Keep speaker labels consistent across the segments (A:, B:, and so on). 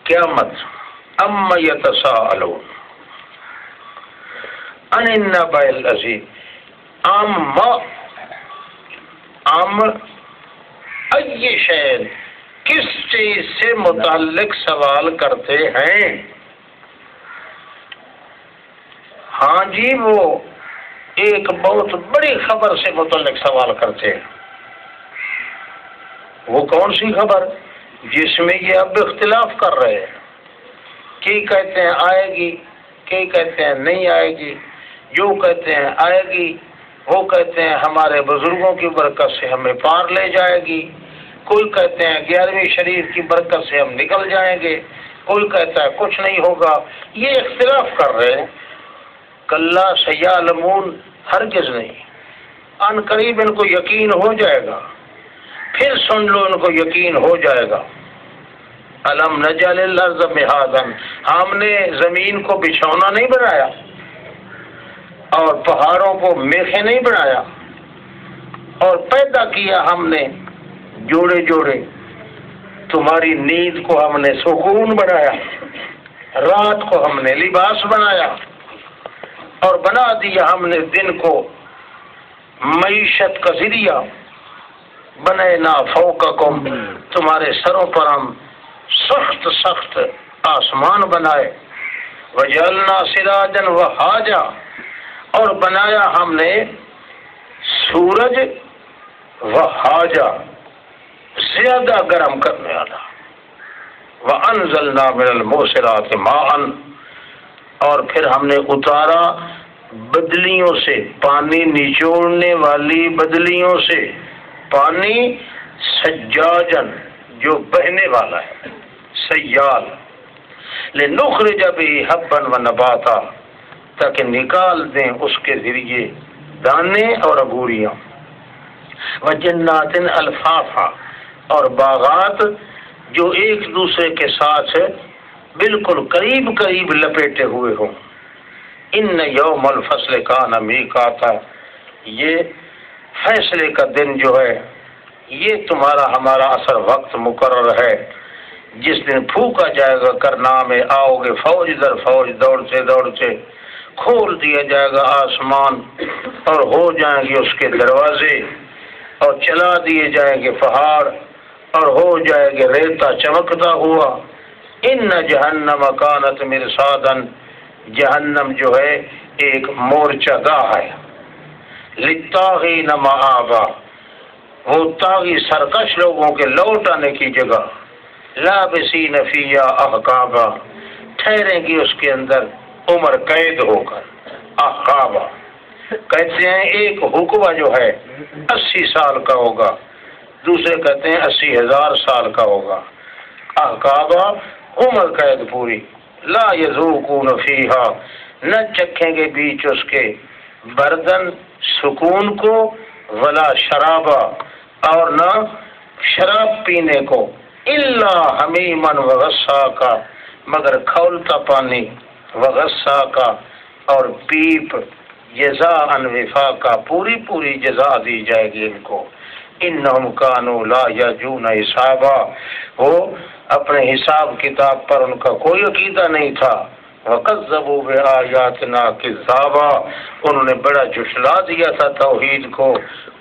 A: قیامت اما یتساءلون عن النبأ العظیم، ای شیء، کس چیز سے متعلق سوال کرتے ہیں؟ ہاں جی، وہ ایک بہت بڑی خبر سے متعلق سوال کرتے ہیں۔ وہ کون سی خبر جس میں یہ اب اختلاف کر رہے ہیں؟ کی کہتے ہیں آئے گی، کی کہتے ہیں نہیں آئے گی، جو کہتے ہیں آئے گی، وہ کہتے ہیں ہمارے بزرگوں کی برکت سے ہمیں پار لے جائے گی، کوئی کہتے ہیں 11ویں شریف کی برکت سے ہم نکل جائیں گے، کوئی کہتا ہے کچھ نہیں ہوگا۔ یہ اختلاف کر رہے ہیں۔ کلا سیعلمون، ہرگز نہیں، ان قریب ان کو یقین ہو جائے گا۔ پھر سن لو، ان کو یقین ہو جائے گا۔ الم نجعل الارض مہادا، ہم نے زمین کو بچھونا نہیں بنایا اور پہاڑوں کو میخیں نہیں بنایا، اور پیدا کیا ہم نے جوڑے جوڑے، تمہاری نیند کو ہم نے سکون بنایا، رات کو ہم نے لباس بنایا، اور بنا دیا ہم نے دن کو معیشت کا ذریعہ، بنینا فوقکم، تمہارے سروں پر ہم سخت سخت آسمان بنائے، وجعلنا سراجا وہاجا، اور بنایا ہم نے سورج وہاجا، زیادہ گرم کرنے والا، وانزلنا من الموسرات ماء، اور پھر ہم نے اتارا بدلیوں سے، پانی نچوڑنے والی بدلیوں سے پانی، سجاجن جو بہنے والا ہے، سیال، لنخرج به حبا ونباتا، تاکہ نکال دیں اس کے ذریعے دانے اور انگوریاں، وجنات الفافا، اور باغات جو ایک دوسرے کے ساتھ بالکل قریب قریب لپیٹے ہوئے ہوں۔ ان یوم الفصل کان میقاتا، یہ فیصلے کا دن جو ہے یہ تمہارا ہمارا اثر وقت مقرر ہے، جس دن پھونکا جائے گا کرنا میں، آؤ گے فوج در فوج دوڑتے دوڑتے، کھول دیا جائے گا آسمان اور ہو جائیں گے اس کے دروازے، اور چلا دیے جائیں گے پہاڑ اور ہو جائے گے ریتا چمکتا ہوا۔ ان جہنم کانت مرصادا، جہنم جو ہے ایک مورچہ گاہ ہے، للطاغین مآبا، وہ طاغی سرکش لوگوں کے لوٹ آنے کی جگہ، لابسین فیہا احقابا، ٹھہریں گی اس کے اندر عمر قید ہو کر، احقابا کہتے ہیں ایک حقبہ جو ہے 80 سال کا ہوگا، دوسرے کہتے ہیں 80,000 سال کا ہوگا، احقابا عمر قید پوری، لا یذوقون فیہا، نہ چکھیں گے بیچ اس کے بردن سکون کو، ولا شرابا، اور نہ شراب پینے کو، الا حمیما وغساقا، مگر کھولتا پانی، وغساقا، اور پیپ، جزاء وفاقا، پوری پوری جزا دی جائے گی ان کو۔ انہم کانوا لا یرجون حسابا، وہ اپنے حساب کتاب پر ان کا کوئی عقیدہ نہیں تھا، وَكَذَّبُوا بِآيَاتِنَا كِذَّابًا، انہوں نے بڑا جھٹلا دیا تھا توحید کو۔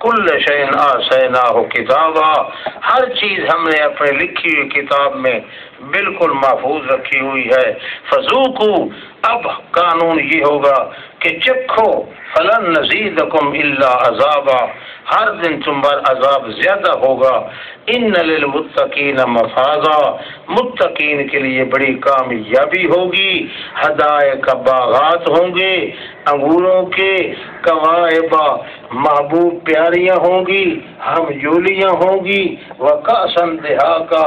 A: كُلَّ شَيْءٍ أَحْصَيْنَاهُ كِتَابًا، ہر چیز ہم نے اپنے لکھی ہوئی کتاب میں بالکل محفوظ رکھی ہوئی ہے۔ فَذُوقُوا، اب قانون یہ ہوگا کہ چکھو، فَلَن نَّزِيدَكُمْ إِلَّا عَذَابًا، ہر دن تم پر عذاب زیادہ ہوگا۔ ان للمتقین مفازا، متقین کے لیے بڑی کامیابی ہوگی، حدائق باغات ہوں گے، انگوروں کے، کواعب محبوب پیاریاں ہوں گی، ہم جولیاں ہوں گی، وکأسا دہاقا،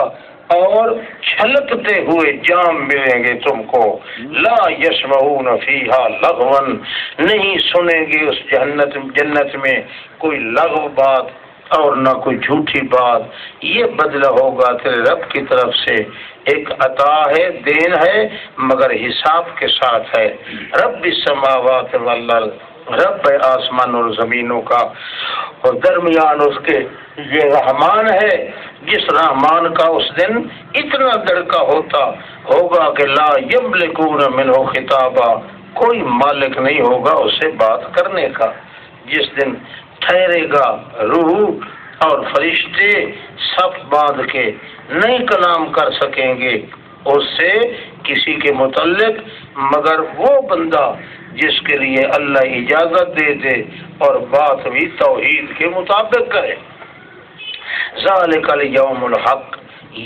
A: اور چھلکتے ہوئے جام ملیں گے تم کو۔ لا یسمعون فیہا لغوا، نہیں سنیں گے اس جنت میں کوئی لغو بات اور نہ کوئی جھوٹی بات۔ یہ بدلہ ہوگا تیرے رب کی طرف سے، ایک عطا ہے، دین ہے، مگر حساب کے ساتھ ہے۔ رب السماوات والارض، رب ہے آسمان اور زمینوں کا اور درمیان اس کے یہ رحمان ہے جس رحمان کا اس دن اتنا دڑکا ہوگا کہ لا یملکون منہ خطابا، کوئی مالک نہیں ہوگا اسے بات کرنے کا۔ جس دن ٹھہرے گا روح اور فرشتے صف باندھ کے نہیں کلام کر سکیں گے اس سے کسی کے متعلق مگر وہ بندہ جس کے لیے اللہ اجازت دے دے اور بات بھی توحید کے مطابق کرے۔ ذالک الیوم الحق،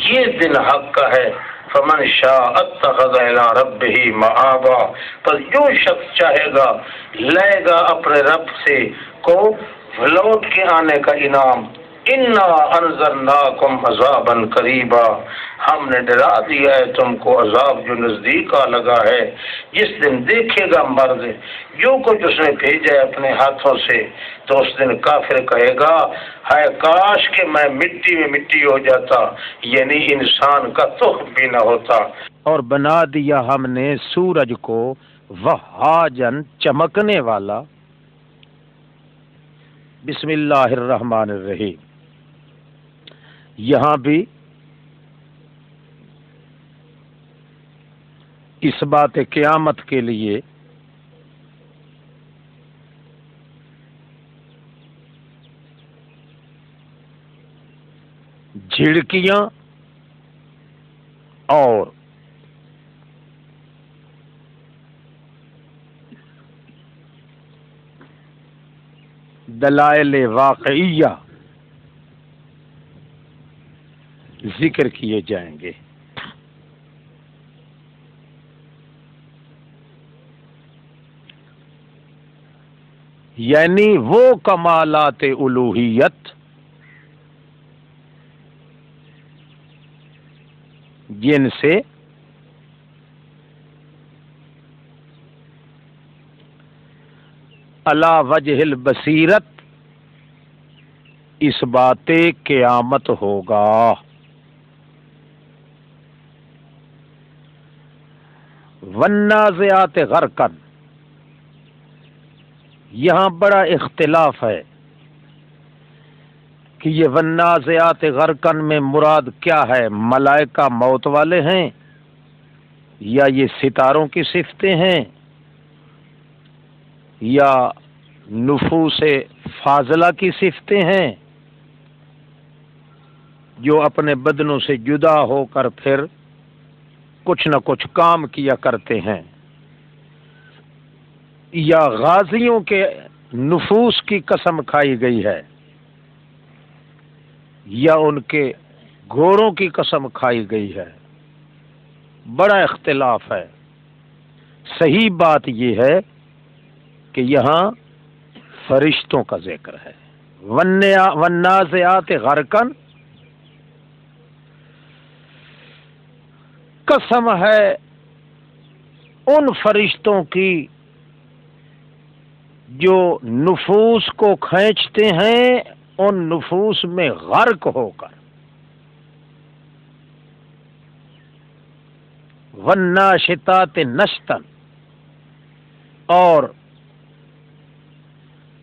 A: یہ دن حق کا ہے۔ فمن شاء اتخذ الی ربہ مآبا، پس جو شخص چاہے گا لے گا اپنے رب سے کو لوٹ کے آنے کا انعام۔ انا انذرناکم عذابا قریبا، ہم نے ڈرا دیا ہے تم کو عذاب جو نزدیک آ لگا ہے۔ جس دن دیکھے گا مرد جو کچھ اس نے بھیجا ہے اپنے ہاتھوں سے، تو اس دن کافر کہے گا ہائے کاش کہ میں مٹی میں مٹی ہو جاتا، یعنی انسان کا تخم بھی نہ ہوتا۔
B: اور بنا دیا ہم نے سورج کو وہاجن، چمکنے والا۔ بسم اللہ الرحمن الرحیم، یہاں بھی اس بات قیامت کے لیے جھڑکیاں اور دلائل واقعیہ ذکر کیے جائیں گے۔ یعنی وہ کمالات الوہیت جن سے علی وجہ البصیرت اس بات قیامت ہوگا۔ والنازعات غرقا، یہاں بڑا اختلاف ہے کہ یہ والنازعات غرقا میں مراد کیا ہے، ملائکہ موت والے ہیں یا یہ ستاروں کی صفتیں ہیں یا نفوس فاضلہ کی صفتیں ہیں جو اپنے بدنوں سے جدا ہو کر پھر کچھ نہ کچھ کام کیا کرتے ہیں، یا غازیوں کے نفوس کی قسم کھائی گئی ہے یا ان کے گھوڑوں کی قسم کھائی گئی ہے، بڑا اختلاف ہے۔ صحیح بات یہ ہے کہ یہاں فرشتوں کا ذکر ہے۔ والنازعات غرقا، قسم ہے ان فرشتوں کی جو نفوس کو کھینچتے ہیں ان نفوس میں غرق ہو کر۔ والناشطات نشطا، اور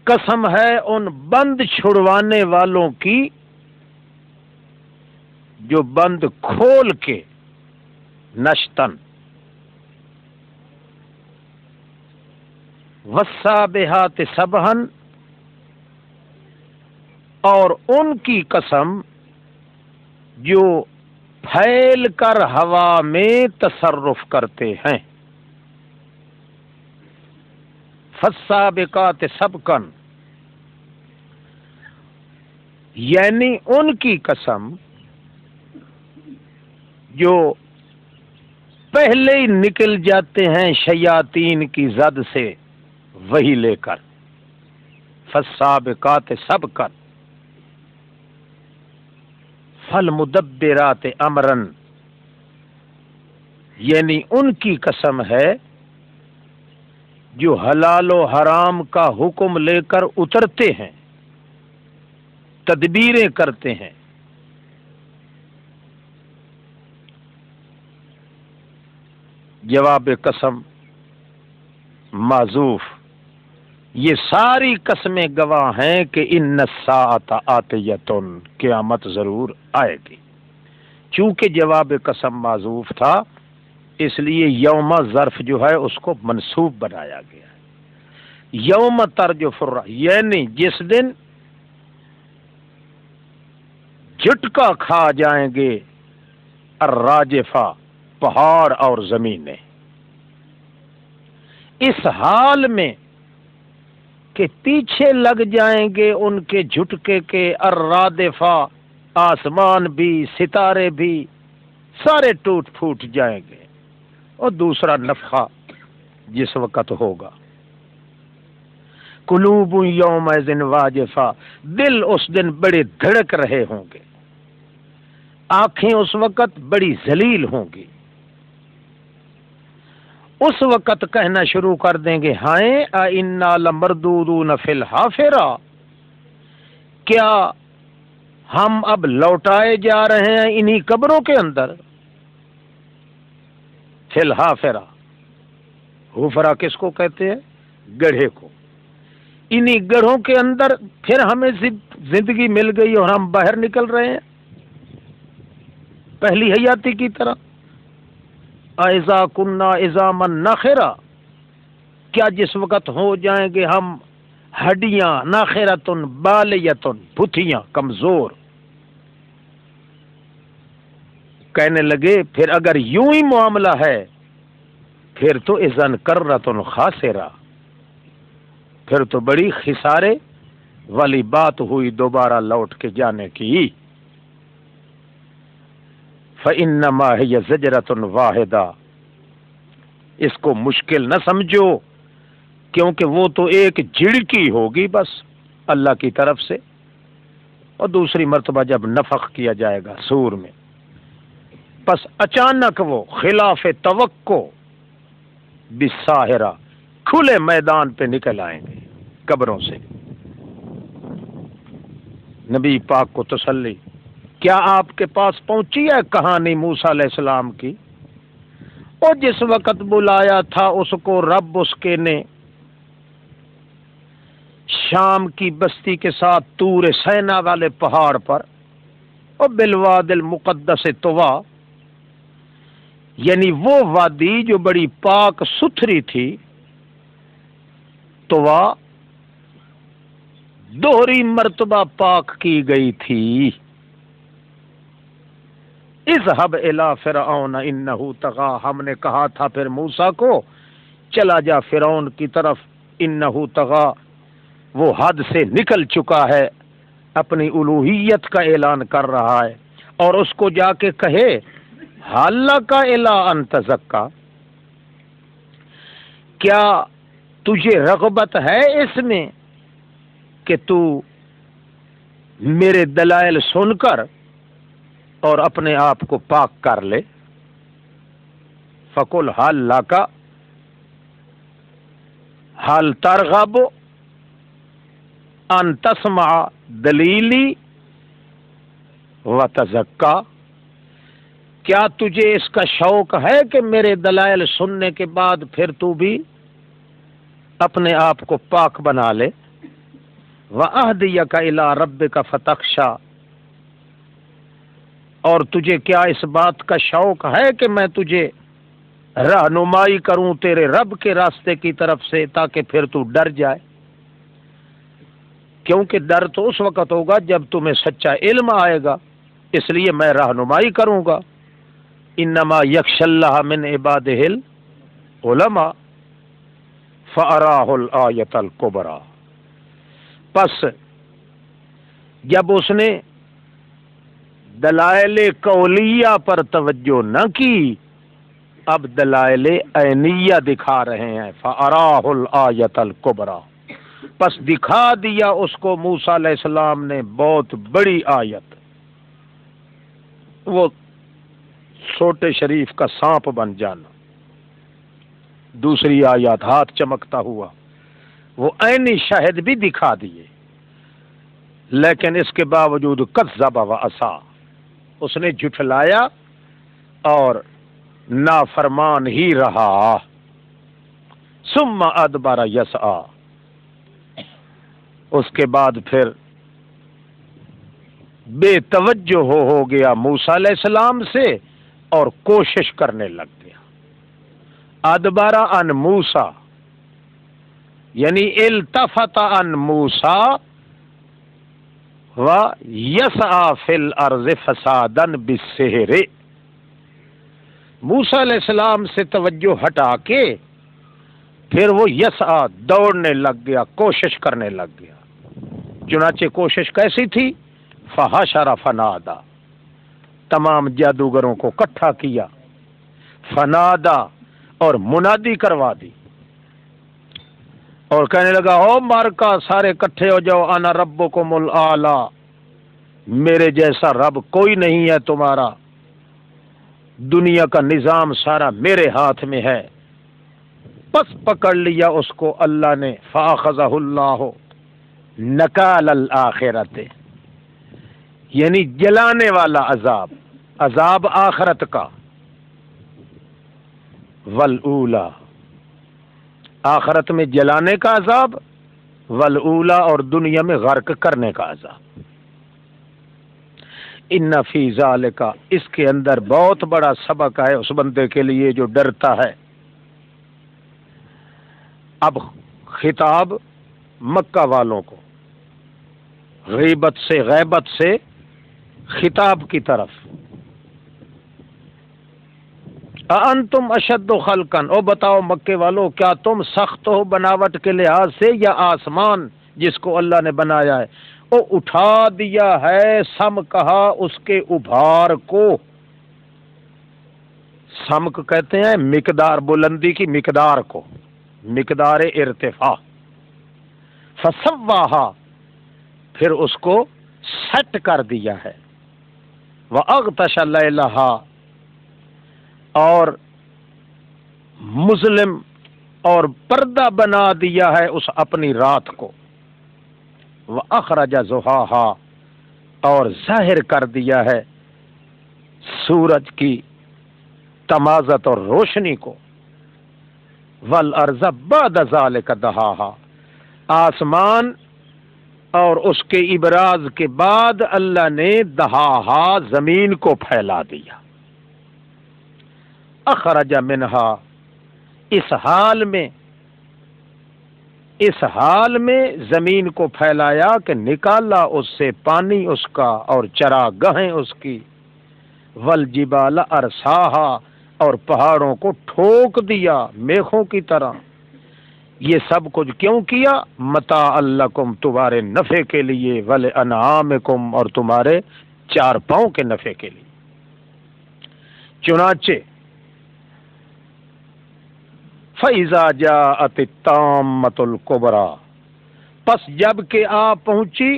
B: قسم ہے ان بند چھڑوانے والوں کی جو بند کھول کے، نشتن، والسابحات سبحا، اور ان کی قسم جو پھیل کر ہوا میں تصرف کرتے ہیں، فالسابقات سبقا، یعنی ان کی قسم جو پہلے ہی نکل جاتے ہیں شیاطین کی زد سے وہی لے کر، فالسابقات سبقا، فالمدبرات امرا، یعنی ان کی قسم ہے جو حلال و حرام کا حکم لے کر اترتے ہیں، تدبیریں کرتے ہیں۔ جواب قسم معذوف، یہ ساری قسمیں گواہ ہیں کہ ان الساعۃ آتیۃ، قیامت ضرور آئے گی۔ چونکہ جواب قسم معذوف تھا اس لیے یوم ظرف جو ہے اس کو منصوب بنایا گیا ہے۔ یوم ترجف یعنی جس دن جھٹکا کھا جائیں گے الراجفہ، پہاڑ اور زمینیں، اس حال میں کہ پیچھے لگ جائیں گے ان کے جھٹکے کے الرادفہ، آسمان بھی ستارے بھی سارے ٹوٹ پھوٹ جائیں گے۔ اور دوسرا نفخہ جس وقت ہوگا، قلوب یومئذ واجفہ، دل اس دن بڑے دھڑک رہے ہوں گے، آنکھیں اس وقت بڑی ذلیل ہوں گی۔ اس وقت کہنا شروع کر دیں گے ہائیں اِنَّا لَمَرْدُودُونَ فِی الْحَافِرَةِ، کیا ہم اب لوٹائے جا رہے ہیں انہی قبروں کے اندر۔ فی الحافرہ، حفرہ کس کو کہتے ہیں؟ گڑھے کو۔ انہی گڑھوں کے اندر پھر ہمیں زندگی مل گئی اور ہم باہر نکل رہے ہیں پہلی حیاتی کی طرح۔ اَإِذَا كُنَّا عِظَامًا نَخِرَةً، کیا جس وقت ہو جائیں گے ہم ہڈیاں، ناخرتن بالیتن، بھتیاں کمزور۔ کہنے لگے پھر اگر یوں ہی معاملہ ہے پھر تو اذن کرتن خاسرہ، پھر تو بڑی خسارے والی بات ہوئی دوبارہ لوٹ کے جانے کی۔ فَإِنَّمَا هِيَ زَجْرَةٌ وَاحِدَةٌ، اس کو مشکل نہ سمجھو کیونکہ وہ تو ایک جھڑکی ہوگی بس اللہ کی طرف سے، اور دوسری مرتبہ جب نفخ کیا جائے گا سور میں، پس اچانک وہ خلاف توقع بالساہرہ، کھلے میدان پہ نکل آئیں گے قبروں سے۔ نبی پاک کو تسلی، کیا آپ کے پاس پہنچی ہے کہانی موسیٰ علیہ السلام کی؟ اور جس وقت بلایا تھا اس کو رب اس کے نے شام کی بستی کے ساتھ طور سینا والے پہاڑ پر، اور بالواد المقدس طوا، یعنی وہ وادی جو بڑی پاک ستھری تھی، طوا دوہری مرتبہ پاک کی گئی تھی۔ اذهب الى فرعون انه طغى، ہم نے کہا تھا پھر موسیٰ کو چلا جا فرعون کی طرف، انه طغى، وہ حد سے نکل چکا ہے، اپنی الوہیت کا اعلان کر رہا ہے، اور اس کو جا کے کہے حَلَّكَ إِلَىٰ أَن تَزَكَّىٰ، کیا تجھے رغبت ہے اس میں کہ تو میرے دلائل سن کر اور اپنے آپ کو پاک کر لے؟ فَقُلْ هَلْ لَكَ هَلْ تَرْغَبُ أَن تَسْمَعَ دَلِيلِي وَتَزَكَّىٰ، کیا تجھے اس کا شوق ہے کہ میرے دلائل سننے کے بعد پھر تو بھی اپنے آپ کو پاک بنا لے؟ وَأَهْدِيَكَ إِلَىٰ رَبِّكَ فَتَخْشَىٰ، اور تجھے کیا اس بات کا شوق ہے کہ میں تجھے رہنمائی کروں تیرے رب کے راستے کی طرف سے، تاکہ پھر تو ڈر جائے؟ کیونکہ ڈر تو اس وقت ہوگا جب تمہیں سچا علم آئے گا، اس لیے میں رہنمائی کروں گا۔ انما یخشی اللہ من عبادہ العلماء فاراہ الآیۃ الکبریٰ، پس جب اس نے دلائل قولیہ پر توجہ نہ کی، اب دلائل عینیہ دکھا رہے ہیں۔ فاراہ الآیۃ الکبریٰ، پس دکھا دیا اس کو موسیٰ علیہ السلام نے بہت بڑی آیت، وہ چھوٹے شریف کا سانپ بن جانا، دوسری آیات ہاتھ چمکتا ہوا، وہ عینی شاہد بھی دکھا دیے، لیکن اس کے باوجود کذب و عصا، اس نے جھٹلایا اور نافرمان ہی رہا۔ ثم ادبر یسعی، اس کے بعد پھر بے توجہ ہو گیا موسیٰ علیہ السلام سے اور کوشش کرنے لگ گیا. ادبر عن موسیٰ یعنی التفت عن موسیٰ و یسعی فی الارض فسادا بالسحر. موسیٰ علیہ السلام سے توجہ ہٹا کے پھر وہ یسعی دوڑنے لگ گیا، کوشش کرنے لگ گیا. چنانچہ کوشش کیسی تھی؟ فحشر فنادا، تمام جادوگروں کو اکٹھا کیا، فنادا اور منادی کروا دی اور کہنے لگا او مارکا سارے اکٹھے ہو جاؤ، انا ربکم الاعلی، میرے جیسا رب کوئی نہیں ہے تمہارا، دنیا کا نظام سارا میرے ہاتھ میں ہے. بس پکڑ لیا اس کو اللہ نے، فاخذہ اللہ نکال الآخرت، یعنی جلانے والا عذاب، عذاب آخرت کا، والاولا، آخرت میں جلانے کا عذاب، والاولا اور دنیا میں غرق کرنے کا عذاب. ان فی ذالک، اس کے اندر بہت بڑا سبق ہے اس بندے کے لیے جو ڈرتا ہے. اب خطاب مکہ والوں کو، غیبت سے خطاب کی طرف. انتم اشد خلقا، او بتاؤ مکے والو کیا تم سخت ہو بناوٹ کے لحاظ سے، یا آسمان جس کو اللہ نے بنایا ہے او اٹھا دیا ہے، سم کہا اس کے ابھار کو. سمک کہتے ہیں مقدار، بلندی کی مقدار کو، مقدار ارتفاع. فسواہا، پھر اس کو سیٹ کر دیا ہے. وَأَغْطَشَ لَيْلَهَا، اور مظلم اور پردہ بنا دیا ہے اس اپنی رات کو. وَأَخْرَجَ ضُحَاهَا، اور ظاہر کر دیا ہے سورج کی تمازت اور روشنی کو. وَالْأَرْضَ بَعْدَ ذَلِكَ دَحَاهَا، آسمان اور اس کے ابراز کے بعد اللہ نے دہاہا، زمین کو پھیلا دیا. اخرج منہا، اس حال میں زمین کو پھیلایا کہ نکالا اس سے پانی اس کا اور چراگاہیں اس کی. والجبال ارساہا، اور پہاڑوں کو ٹھوک دیا میخوں کی طرح. یہ سب کچھ کیوں کیا؟ متاع لکم، تمہارے نفع کے لیے، ولانعامکم، اور تمہارے چار پاؤں کے نفع کے لیے. چنانچہ فَإِذَا جَاءَتِ الطَّامَّةُ الْكُبْرَى، پس جب کہ آ پہنچی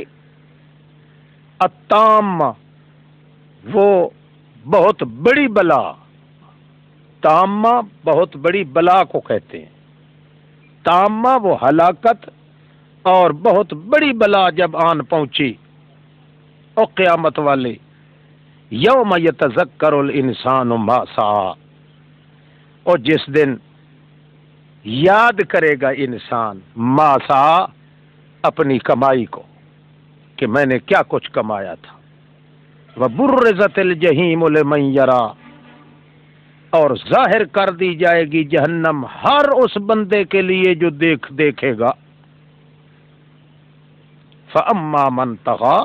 B: الطامہ، وہ بہت بڑی بلا. تامہ بہت بڑی بلا کو کہتے ہیں. تامہ وہ ہلاکت اور بہت بڑی بلا جب آن پہنچی، اور قیامت والے. یوم یتذکر الانسان ما سعی، اور جس دن یاد کرے گا انسان ما سعی، اپنی کمائی کو کہ میں نے کیا کچھ کمایا تھا. وبرزت الجحیم لمن یری، اور ظاہر کر دی جائے گی جہنم ہر اس بندے کے لیے جو دیکھے گا. فَأَمَّا مَنْ طَغَىٰ،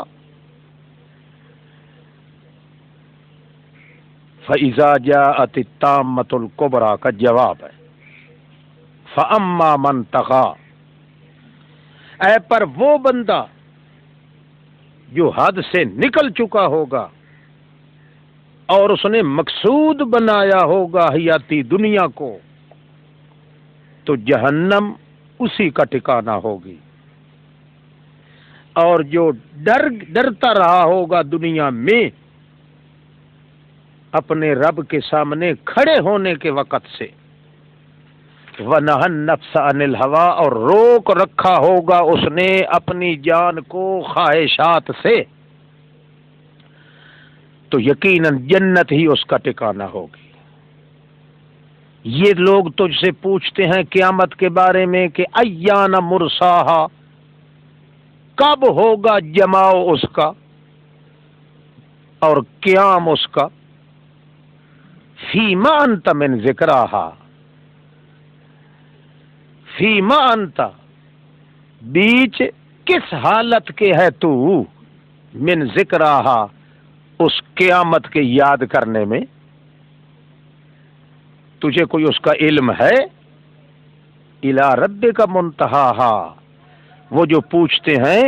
B: فَإِذَا جَاءَتِ الطَّامَّةُ الْكُبْرَىٰ کا جواب ہے. فَأَمَّا مَنْ طَغَىٰ، اے پر وہ بندہ جو حد سے نکل چکا ہوگا اور اس نے مقصود بنایا ہوگا حیاتی دنیا کو، تو جہنم اسی کا ٹھکانہ ہوگی. اور جو ڈرتا رہا ہوگا دنیا میں اپنے رب کے سامنے کھڑے ہونے کے وقت سے، وَنَهَى النَّفْسَ عَنِ الْهَوَىٰ، اور روک رکھا ہوگا اس نے اپنی جان کو خواہشات سے، تو یقیناً جنت ہی اس کا ٹھکانہ ہوگی. یہ لوگ تجھ سے پوچھتے ہیں قیامت کے بارے میں کہ ایان مرساہا، کب ہوگا جماؤ اس کا اور قیام اس کا؟ فیما انت من ذکراہا، فیما انت بیچ کس حالت کے ہے تو، من ذکراہا اس قیامت کے یاد کرنے میں؟ تجھے کوئی اس کا علم ہے؟ الی ربک منتہاہا، وہ جو پوچھتے ہیں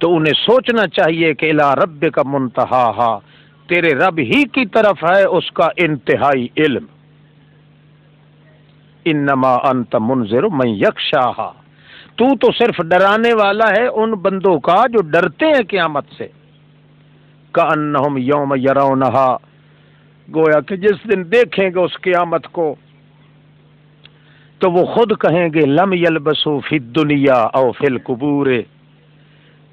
B: تو انہیں سوچنا چاہیے کہ الی ربک منتہاہا، تیرے رب ہی کی طرف ہے اس کا انتہائی علم۔ انما انت منذر من یخشاہا، تو صرف ڈرانے والا ہے ان بندوں کا جو ڈرتے ہیں قیامت سے۔ کأنہم یوم یرونہا، گویا کہ جس دن دیکھیں گے اس قیامت کو تو وہ خود کہیں گے لم یلبسوا فی الدنیا او فی القبور،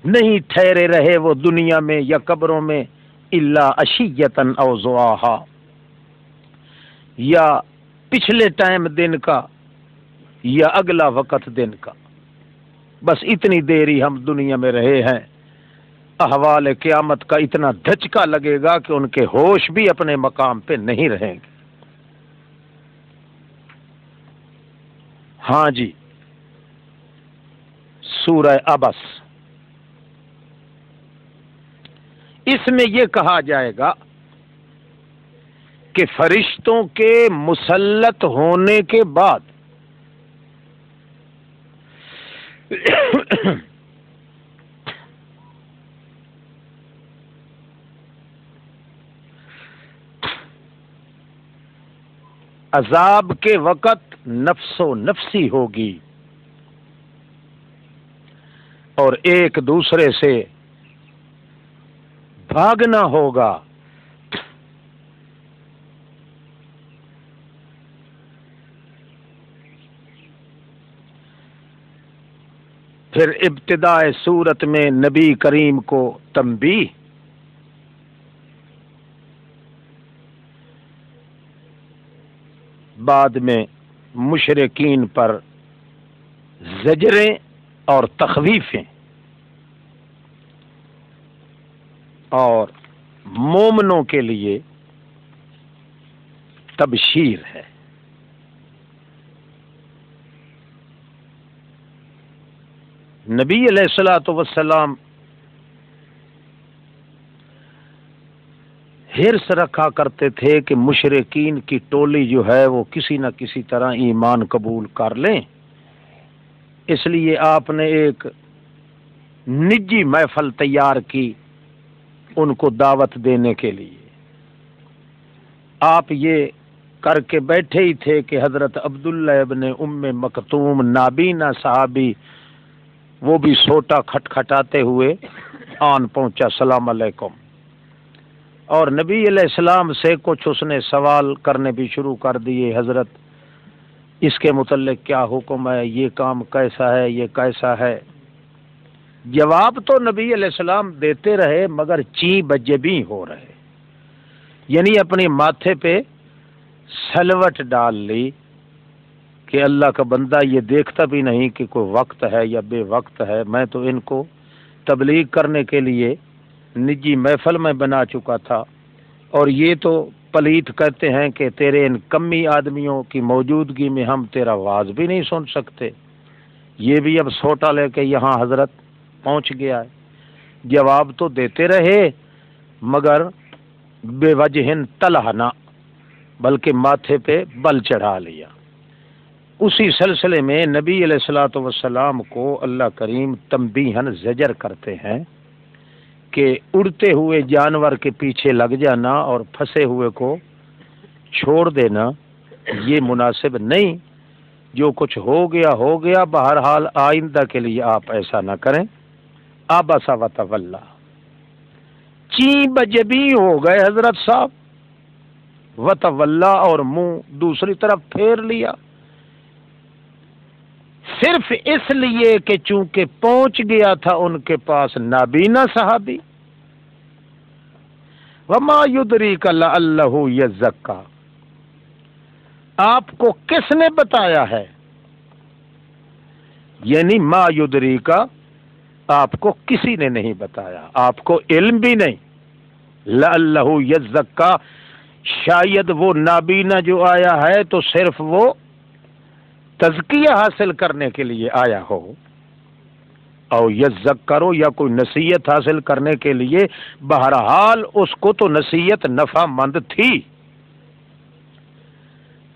B: نہیں ٹھہرے رہے وہ دنیا میں یا قبروں میں، الا عشیۃ او ضحاہا، یا پچھلے ٹائم دن کا یا اگلا وقت دن کا، بس اتنی دیر ہی ہم دنیا میں رہے ہیں۔ احوال قیامت کا اتنا دھچکا لگے گا کہ ان کے ہوش بھی اپنے مقام پہ نہیں رہیں گے۔ ہاں جی، سورہ عبس، اس میں یہ کہا جائے گا کہ فرشتوں کے مسلط ہونے کے بعد عذاب کے وقت نفس و نفسی ہوگی اور ایک دوسرے سے بھاگنا ہوگا۔ پھر ابتدائے سورت میں نبی کریم کو تنبیہ، بعد میں مشرکین پر زجریں اور تخویفیں، اور مومنوں کے لیے تبشیر ہے۔ نبی علیہ الصلوۃ والسلام حرص رکھا کرتے تھے کہ مشرکین کی ٹولی جو ہے وہ کسی نہ کسی طرح ایمان قبول کر لیں، اس لیے آپ نے ایک نجی محفل تیار کی ان کو دعوت دینے کے لیے۔ آپ یہ کر کے بیٹھے ہی تھے کہ حضرت عبداللہ ابن ام مکتوم نابینا صحابی، وہ بھی سوٹا کھٹکھٹاتے ہوئے آن پہنچا، السلام علیکم، اور نبی علیہ السلام سے کچھ اس نے سوال کرنے بھی شروع کر دیے، حضرت اس کے متعلق کیا حکم ہے، یہ کام کیسا ہے، یہ کیسا ہے۔ جواب تو نبی علیہ السلام دیتے رہے مگر چیں بجبیں ہو رہے، یعنی اپنی ماتھے پہ سلوٹ ڈال لی کہ اللہ کا بندہ یہ دیکھتا بھی نہیں کہ کوئی وقت ہے یا بے وقت ہے، میں تو ان کو تبلیغ کرنے کے لیے نجی محفل میں بنا چکا تھا، اور یہ تو پلیت کہتے ہیں کہ تیرے ان کمی آدمیوں کی موجودگی میں ہم تیرا واز بھی نہیں سن سکتے۔ یہ بھی اب سوٹا لے کے یہاں حضرت پہنچ گیا ہے۔ جواب تو دیتے رہے مگر بے وجہ تلہ نہ، بلکہ ماتھے پہ بل چڑھا لیا۔ اسی سلسلے میں نبی علیہ الصلوۃ والسلام کو اللہ کریم تنبیہاً زجر کرتے ہیں کہ اڑتے ہوئے جانور کے پیچھے لگ جانا اور پھنسے ہوئے کو چھوڑ دینا یہ مناسب نہیں، جو کچھ ہو گیا، بہرحال آئندہ کے لیے آپ ایسا نہ کریں۔ عبس وتولی، چیں بجبیں ہو گئے حضرت صاحب، وتولی، اور منہ دوسری طرف پھیر لیا، صرف اس لیے کہ چونکہ پہنچ گیا تھا ان کے پاس نابینا صحابی۔ وما یدریک لعلہ یزکی، آپ کو کس نے بتایا ہے، یعنی ما یدریک، آپ کو کسی نے نہیں بتایا، آپ کو علم بھی نہیں۔ لعلہ یزکا، شاید وہ نابینا جو آیا ہے تو صرف وہ تزکیہ حاصل کرنے کے لیے آیا ہو، او یذکرو، یا کوئی نصیحت حاصل کرنے کے لیے۔ بہرحال اس کو تو نصیحت نفع مند تھی،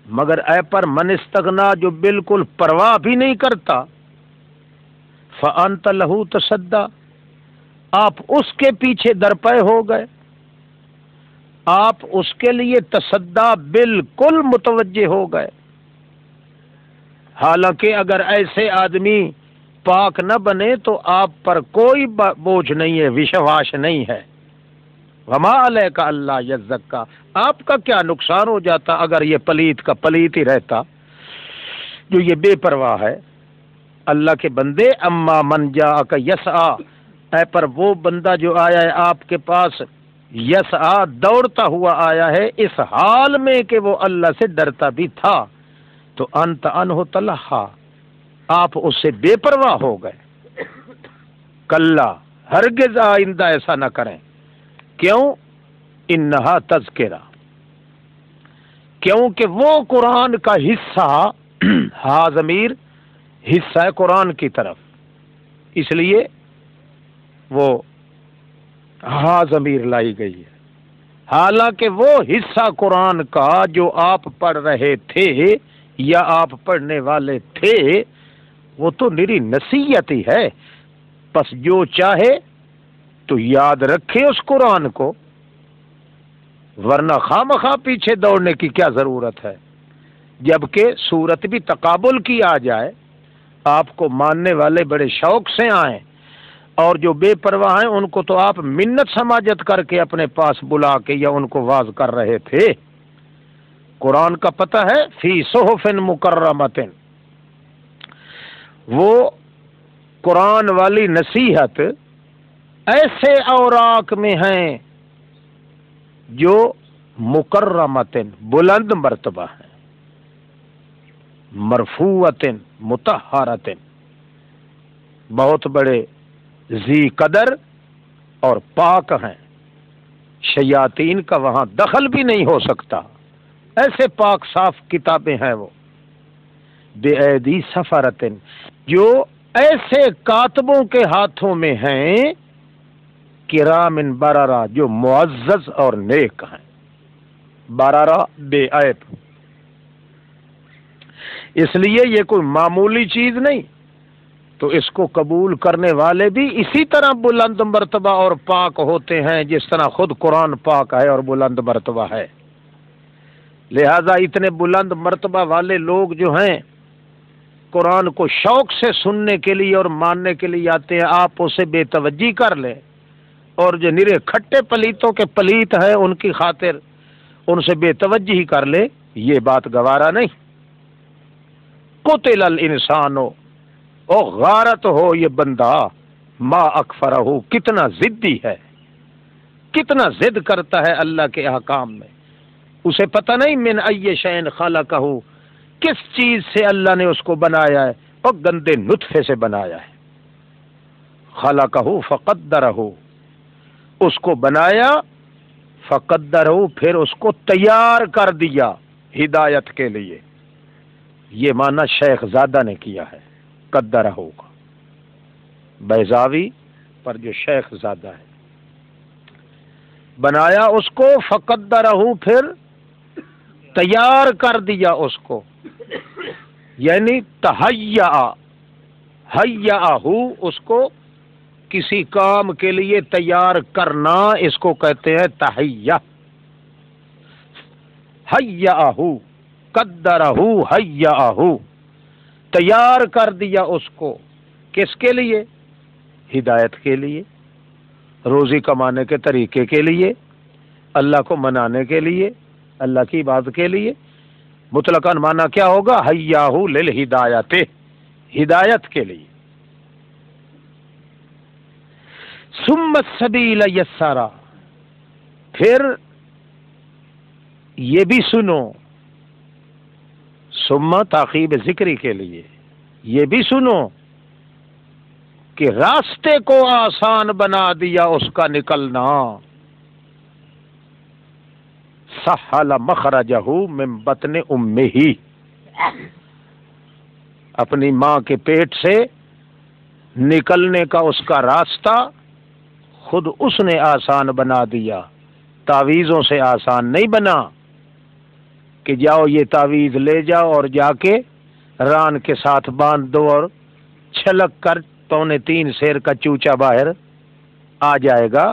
B: مگر اے پر من استغنا، جو بالکل پرواہ بھی نہیں کرتا، فانت لہو تصدی، آپ اس کے پیچھے درپے ہو گئے، آپ اس کے لیے تصدی بالکل متوجہ ہو گئے۔ حالانکہ اگر ایسے آدمی پاک نہ بنے تو آپ پر کوئی بوجھ نہیں ہے، وشواس نہیں ہے۔ وما علیک اللہ یزکا، آپ کا کیا نقصان ہو جاتا اگر یہ پلیت کا پلیت ہی رہتا، جو یہ بے پرواہ ہے۔ اللہ کے بندے، اما من جاءک یسعی، اے پر وہ بندہ جو آیا ہے آپ کے پاس، یسعی، دوڑتا ہوا آیا ہے، اس حال میں کہ وہ اللہ سے ڈرتا بھی تھا، تو انت عنہ تلہا، آپ اس سے بے پرواہ ہو گئے۔ کلا، ہرگز آئندہ ایسا نہ کریں۔ کیوں؟ انہا تذکرہ، کیونکہ وہ قرآن کا حصہ، ہا ضمیر حصہ ہے قرآن کی طرف، اس لیے وہ ہا ضمیر لائی گئی ہے۔ حالانکہ وہ حصہ قرآن کا جو آپ پڑھ رہے تھے یا آپ پڑھنے والے تھے، وہ تو میری نصیحت ہی ہے، پس جو چاہے تو یاد رکھے اس قرآن کو، ورنہ خواہ پیچھے دوڑنے کی کیا ضرورت ہے، جبکہ صورت بھی تقابل کی آ جائے، آپ کو ماننے والے بڑے شوق سے آئیں، اور جو بے پرواہ ہیں ان کو تو آپ منت سماجت کر کے اپنے پاس بلا کے یا ان کو واز کر رہے تھے۔ قرآن کا پتہ ہے، فی صحف مکرمۃ، وہ قرآن والی نصیحت ایسے اوراق میں ہیں جو مکرمۃ، بلند مرتبہ ہیں، مرفوعۃ، مطہرۃ، بہت بڑے ذی قدر اور پاک ہیں، شیاطین کا وہاں دخل بھی نہیں ہو سکتا، ایسے پاک صاف کتابیں ہیں وہ، بے ایدی سفرۃ، جو ایسے کاتبوں کے ہاتھوں میں ہیں، کرام بررہ، جو معزز اور نیک ہیں، بررہ بے عیب، اس لیے یہ کوئی معمولی چیز نہیں، تو اس کو قبول کرنے والے بھی اسی طرح بلند مرتبہ اور پاک ہوتے ہیں جس طرح خود قرآن پاک ہے اور بلند مرتبہ ہے۔ لہذا اتنے بلند مرتبہ والے لوگ جو ہیں قرآن کو شوق سے سننے کے لیے اور ماننے کے لیے آتے ہیں، آپ اسے بے توجہ کر لیں، اور جو نرے کھٹے پلیتوں کے پلیت ہیں ان کی خاطر ان سے بے توجہ ہی کر لے، یہ بات گوارا نہیں۔ قتل الانسان، او غارت ہو یہ بندہ، ما اکفرہ، کتنا ضدی ہے، کتنا ضد کرتا ہے اللہ کے احکام میں، اسے پتہ نہیں من ای شیء خلقہ، کس چیز سے اللہ نے اس کو بنایا ہے، اور گندے نطفے سے بنایا ہے، خلقہ فقدرہ، اس کو بنایا، فقدرہ، پھر اس کو تیار کر دیا ہدایت کے لیے، یہ معنی شیخ زادہ نے کیا ہے قدرہ کا، بیضاوی پر جو شیخ زادہ ہے، بنایا اس کو، فقدرہ، پھر تیار کر دیا اس کو، یعنی تہیّأ، ہیّأہ، اس کو کسی کام کے لیے تیار کرنا، اس کو کہتے ہیں تہیّہ، ہیّأہ، قدرہ، ہیّأہ، تیار کر دیا اس کو، کس کے لیے؟ ہدایت کے لیے، روزی کمانے کے طریقے کے لیے، اللہ کو منانے کے لیے، اللہ کی عبادت کے لیے۔ مطلقاً معنی کیا ہوگا؟ ہیّاہ للہدایت، ہدایت کے لیے۔ ثم السبیل یسرا، پھر یہ بھی سنو، ثم تاخیر ذکری کے لیے، یہ بھی سنو کہ راستے کو آسان بنا دیا اس کا نکلنا. سہل مخرجہ من بطن امہ، اپنی ماں کے پیٹ سے نکلنے کا اس کا راستہ خود اس نے آسان بنا دیا، تعویذوں سے آسان نہیں بنا کہ جاؤ یہ تعویذ لے جاؤ اور جا کے ران کے ساتھ باندھ دو اور چھلک کر 2.25 سیر کا چوچا باہر آ جائے گا.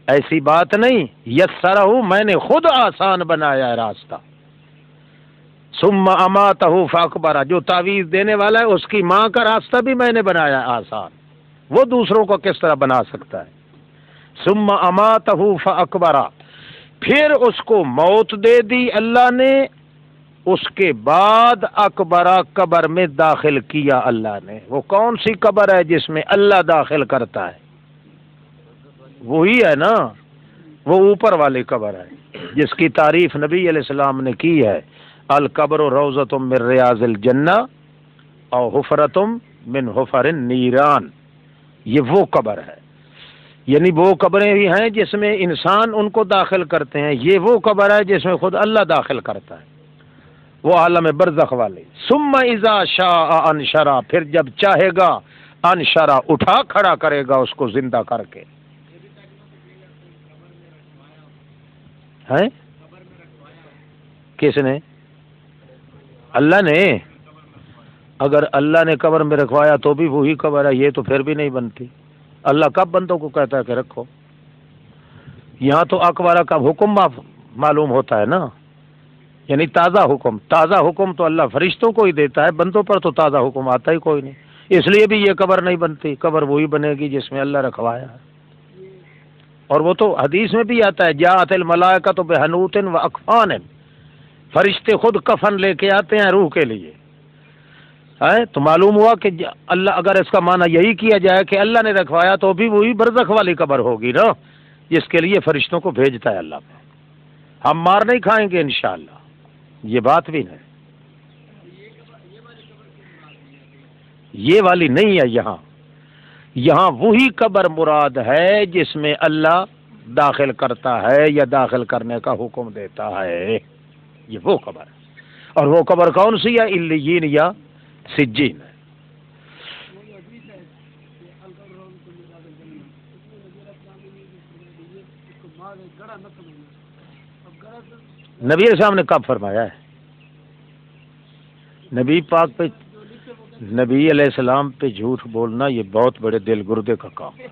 B: ایسی بات نہیں. یسرہ، میں نے خود آسان بنایا ہے راستہ. ثم اماتہ فاکبرہ، جو تعویذ دینے والا ہے اس کی ماں کا راستہ بھی میں نے بنایا ہے آسان. وہ دوسروں کو کس طرح بنا سکتا ہے؟ ثم اماتہ فاکبرہ، پھر اس کو موت دے دی اللہ نے، اس کے بعد اکبرہ قبر میں داخل کیا اللہ نے. وہ کون سی قبر ہے جس میں اللہ داخل کرتا ہے؟ وہی ہے نا، وہ اوپر والی قبر ہے جس کی تعریف نبی علیہ السلام نے کی ہے. القبر روضۃ من ریاض الجنہ او حفرۃ من حفر النیران. یہ وہ قبر ہے، یعنی وہ قبریں بھی ہیں جس میں انسان ان کو داخل کرتے ہیں. یہ وہ قبر ہے جس میں خود اللہ داخل کرتا ہے، وہ عالم برزخ والے. ثم اذا شاء انشرا، پھر جب چاہے گا انشرا، اٹھا کھڑا کرے گا اس کو زندہ کر کے. ہیں کس نے؟ اللہ نے. اگر اللہ نے قبر میں رکھوایا تو بھی وہی قبر ہے، یہ تو پھر بھی نہیں بنتی. اللہ کب بندوں کو کہتا ہے کہ رکھو؟ یہاں تو اکبرہ کا حکم معلوم ہوتا ہے نا، یعنی تازہ حکم. تازہ حکم تو اللہ فرشتوں کو ہی دیتا ہے، بندوں پر تو تازہ حکم آتا ہی کوئی نہیں. اس لیے بھی یہ قبر نہیں بنتی. قبر وہی بنے گی جس میں اللہ رکھوایا ہے. اور وہ تو حدیث میں بھی آتا ہے، جاءت الملائکۃ بحنوط و اکفان، فرشتے خود کفن لے کے آتے ہیں روح کے لیے. تو معلوم ہوا کہ اللہ، اگر اس کا معنی یہی کیا جائے کہ اللہ نے رکھوایا تو بھی وہی برزخ والی قبر ہوگی نا، جس کے لیے فرشتوں کو بھیجتا ہے اللہ پہ. ہم مار نہیں کھائیں گے انشاءاللہ، یہ بات بھی نہیں. یہ والی نہیں ہے یہاں. یہاں وہی قبر مراد ہے جس میں اللہ داخل کرتا ہے یا داخل کرنے کا حکم دیتا ہے. یہ وہ قبر ہے. اور وہ قبر کون سی ہے؟ علیین یا سجین. نبی صاحب نے کب فرمایا ہے؟ نبی پاک پہ، نبی علیہ السلام پہ جھوٹ بولنا یہ بہت بڑے دل گردے کا کام ہے.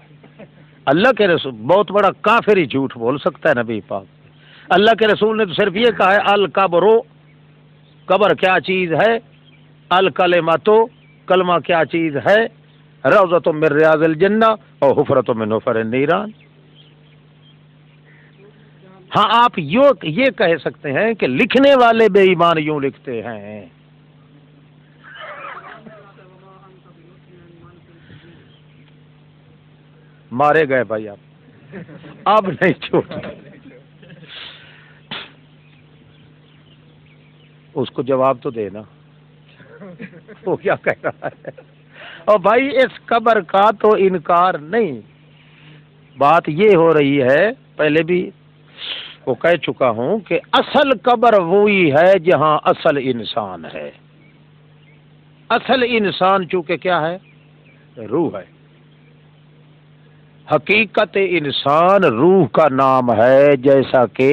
B: اللہ کے رسول بہت بڑا کافر ہی جھوٹ بول سکتا ہے نبی پاک. اللہ کے رسول نے تو صرف یہ کہا ہے القبر، قبر کیا چیز ہے، الکلمۃ، کلمہ کیا چیز ہے، روضۃ من ریاض الجنہ اور حفرۃ من حفر النیران. ہاں آپ یہ کہہ سکتے ہیں کہ لکھنے والے بے ایمان یوں لکھتے ہیں. مارے گئے بھائی آپ، اب نہیں چھوڑتے. اس کو جواب تو دینا، وہ کیا کہہ رہا ہے. اور بھائی اس قبر کا تو انکار نہیں. بات یہ ہو رہی ہے، پہلے بھی وہ کہہ چکا ہوں کہ اصل قبر وہی ہے جہاں اصل انسان ہے. اصل انسان چونکہ کیا ہے؟ روح ہے. حقیقت انسان روح کا نام ہے، جیسا کہ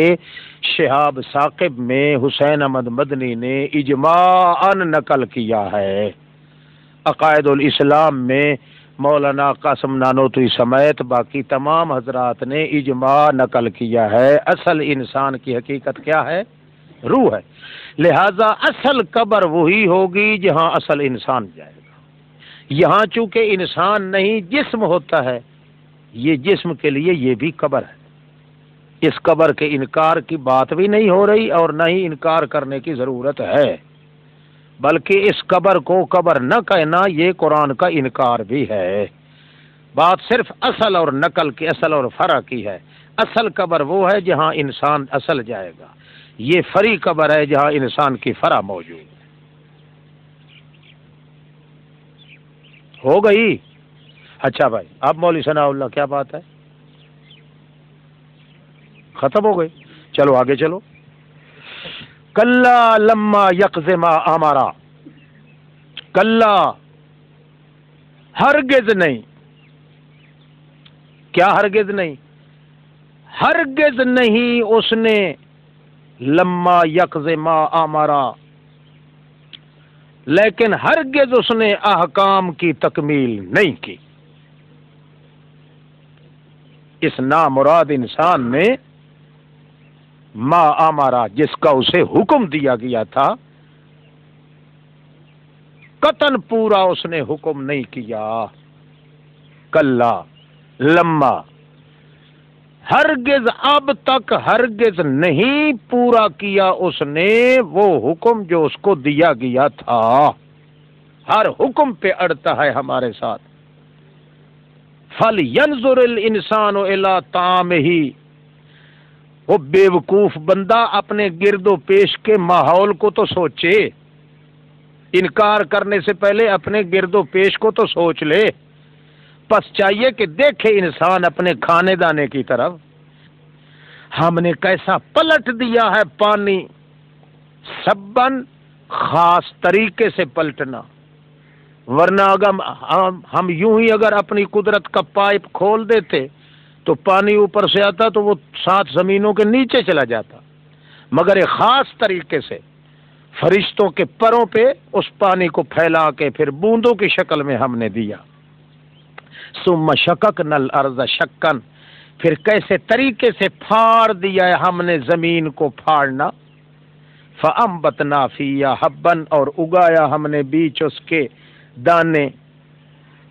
B: شہاب ثاقب میں حسین احمد مدنی نے اجماعاً نقل کیا ہے. عقائد الاسلام میں مولانا قاسم نانوتوی سمیت باقی تمام حضرات نے اجماع نقل کیا ہے. اصل انسان کی حقیقت کیا ہے؟ روح ہے. لہذا اصل قبر وہی ہوگی جہاں اصل انسان جائے گا. یہاں چونکہ انسان نہیں جسم ہوتا ہے، یہ جسم کے لیے یہ بھی قبر ہے. اس قبر کے انکار کی بات بھی نہیں ہو رہی اور نہ ہی انکار کرنے کی ضرورت ہے، بلکہ اس قبر کو قبر نہ کہنا یہ قرآن کا انکار بھی ہے. بات صرف اصل اور نقل کی، اصل اور فرع کی ہے. اصل قبر وہ ہے جہاں انسان اصل جائے گا، یہ فری قبر ہے جہاں انسان کی فرع موجود ہے. ہو گئی اچھا بھائی، اب مولوی ثناء اللہ کیا بات ہے؟ ختم ہو گئی؟ چلو آگے چلو. کلا لما یقظ ما امرا، کلا ہرگز نہیں. کیا ہرگز نہیں؟ ہرگز نہیں اس نے لما یقظ ما امرا، لیکن ہرگز اس نے احکام کی تکمیل نہیں کی. اس نامراد انسان نے ما امرا، جس کا اسے حکم دیا گیا تھا، قطعاً پورا اس نے حکم نہیں کیا. کلا لما، ہرگز اب تک ہرگز نہیں پورا کیا اس نے وہ حکم جو اس کو دیا گیا تھا. ہر حکم پہ اڑتا ہے ہمارے ساتھ. فَلْيَنْظُرِ الْإِنسَانُ إِلَىٰ طَعَامِهِ، وہ بے وقوف بندہ اپنے گرد و پیش کے ماحول کو تو سوچے. انکار کرنے سے پہلے اپنے گرد و پیش کو تو سوچ لے. پس چاہیے کہ دیکھے انسان اپنے کھانے دانے کی طرف. ہم نے کیسا پلٹ دیا ہے پانی، سبن، خاص طریقے سے پلٹنا. ورنہ اگر ہم یوں ہی اگر اپنی قدرت کا پائپ کھول دیتے تو پانی اوپر سے آتا تو وہ 7 زمینوں کے نیچے چلا جاتا. مگر ایک خاص طریقے سے فرشتوں کے پروں پہ اس پانی کو پھیلا کے پھر بوندوں کی شکل میں ہم نے دیا. ثم شققنا الارض شقا، پھر کیسے طریقے سے پھاڑ دیا ہے ہم نے زمین کو پھاڑنا. فانبتنا فیہا حبا، اور اگایا ہم نے بیچ اس کے دانے.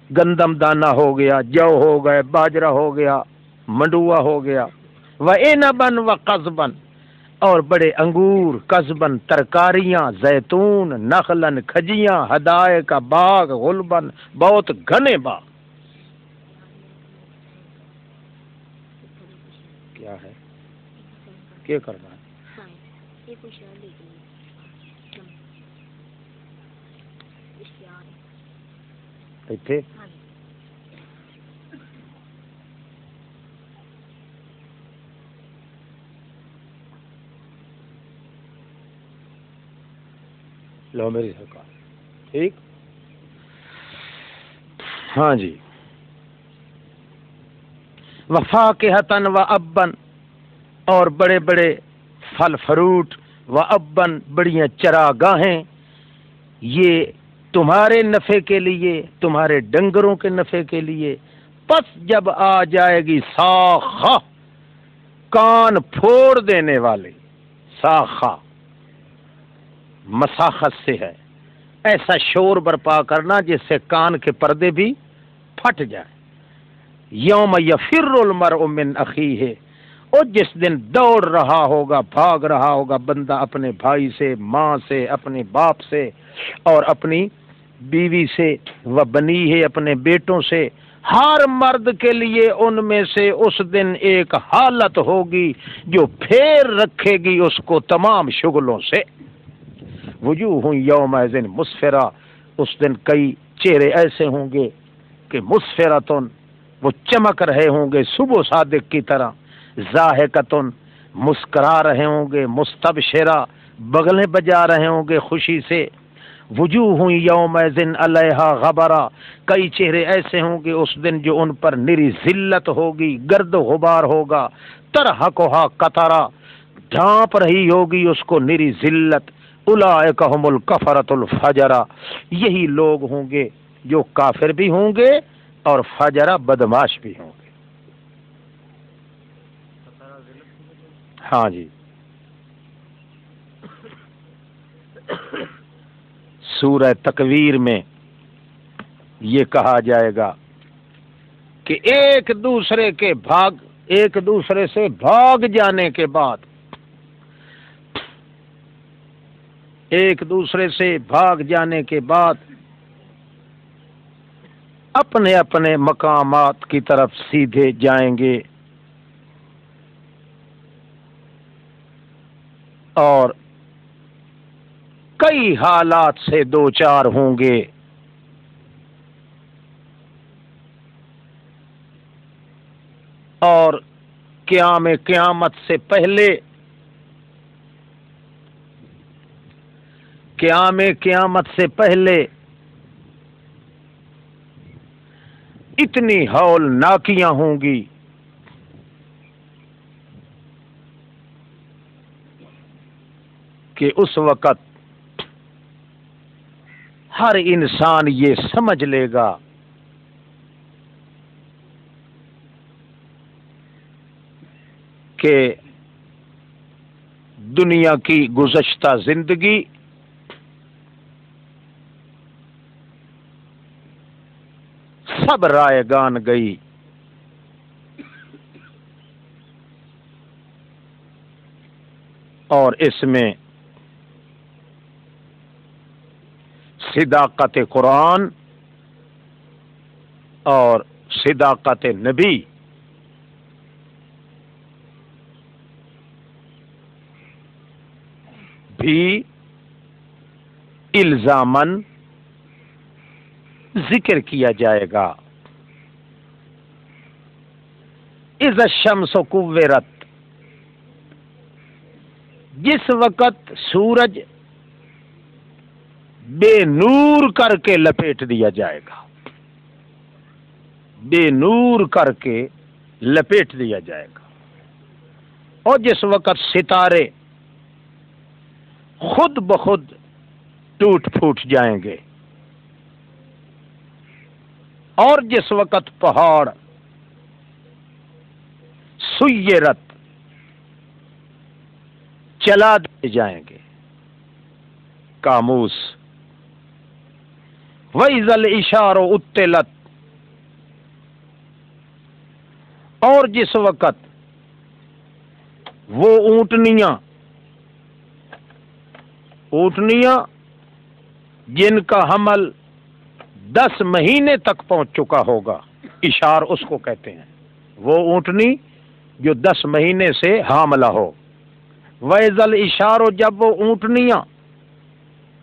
B: گندم دانہ ہو گیا، جو ہو گئے، باجرہ ہو گیا، منڈوا ہو گیا. وعنبا وقضبا، اور بڑے انگور، قضبن ترکاریاں، زیتون، نخلن کھجیاں، حدائق کا باغ، غلبن بہت گھنے باغ. کیا ہے؟ کیا کرنا ہے؟ ایتھے لو میری سرکار. ٹھیک، ہاں جی. وفاکہۃ وابا، اور بڑے بڑے پھل فروٹ، وابا بڑیاں چراگاہیں. یہ تمہارے نفع کے لیے، تمہارے ڈنگروں کے نفع کے لیے. پس جب آ جائے گی ساخہ، کان پھوڑ دینے والے. ساخہ مساخت سے ہے، ایسا شور برپا کرنا جس سے کان کے پردے بھی پھٹ جائے. یوم یفر المرء من اخیہ، اور جس دن دوڑ رہا ہوگا، بھاگ رہا ہوگا بندہ اپنے بھائی سے، ماں سے، اپنے باپ سے، اور اپنی بیوی سے، و بنی ہے، اپنے بیٹوں سے. ہر مرد کے لیے ان میں سے اس دن ایک حالت ہوگی جو پھیر رکھے گی اس کو تمام شغلوں سے. وجوہ یومئذ مسفرہ، اس دن کئی چہرے ایسے ہوں گے کہ مسفرتن، وہ چمک رہے ہوں گے صبح صادق کی طرح. ضاحکتن، مسکرا رہے ہوں گے. مستبشرہ، بغلیں بجا رہے ہوں گے خوشی سے. وجوہ یومئذ علیہا غبرہ، کئی چہرے ایسے ہوں گے اس دن جو ان پر نری ذلت ہوگی، گرد و غبار ہوگا. ترہقھا قطرہ، ڈھانپ رہی ہوگی اس کو نری ذلت. اولئک ھم الکفرۃ الفجرہ، یہی لوگ ہوں گے جو کافر بھی ہوں گے اور فجرہ بدماش بھی ہوں گے. ہاں جی. سورہ تکویر میں یہ کہا جائے گا کہ ایک دوسرے سے بھاگ جانے کے بعد، ایک دوسرے سے بھاگ جانے کے بعد اپنے اپنے مقامات کی طرف سیدھے جائیں گے اور کئی حالات سے دو چار ہوں گے. اور قیامت سے پہلے قیامت سے پہلے اتنی ہولناکیاں ہوں گی کہ اس وقت ہر انسان یہ سمجھ لے گا کہ دنیا کی گزشتہ زندگی سب رائے گان گئی، اور اس میں صداقت قرآن اور صداقت نبی بھی الزاماً ذکر کیا جائے گا۔ اذا الشمس کورت، جس وقت سورج بے نور کر کے لپیٹ دیا جائے گا، بے نور کر کے لپیٹ دیا جائے گا، اور جس وقت ستارے خود بخود ٹوٹ پھوٹ جائیں گے، اور جس وقت پہاڑ سیرت چلا دیے جائیں گے، قاموس وَإِذَا الْعِشَارُ عُطِّلَتْ، اور جس وقت وہ اونٹنیاں جن کا حمل 10 مہینے تک پہنچ چکا ہوگا، اشار اس کو کہتے ہیں، وہ اونٹنی جو 10 مہینے سے حاملہ ہو، وَإِذَا الْعِشَارُ، جب وہ اونٹنیاں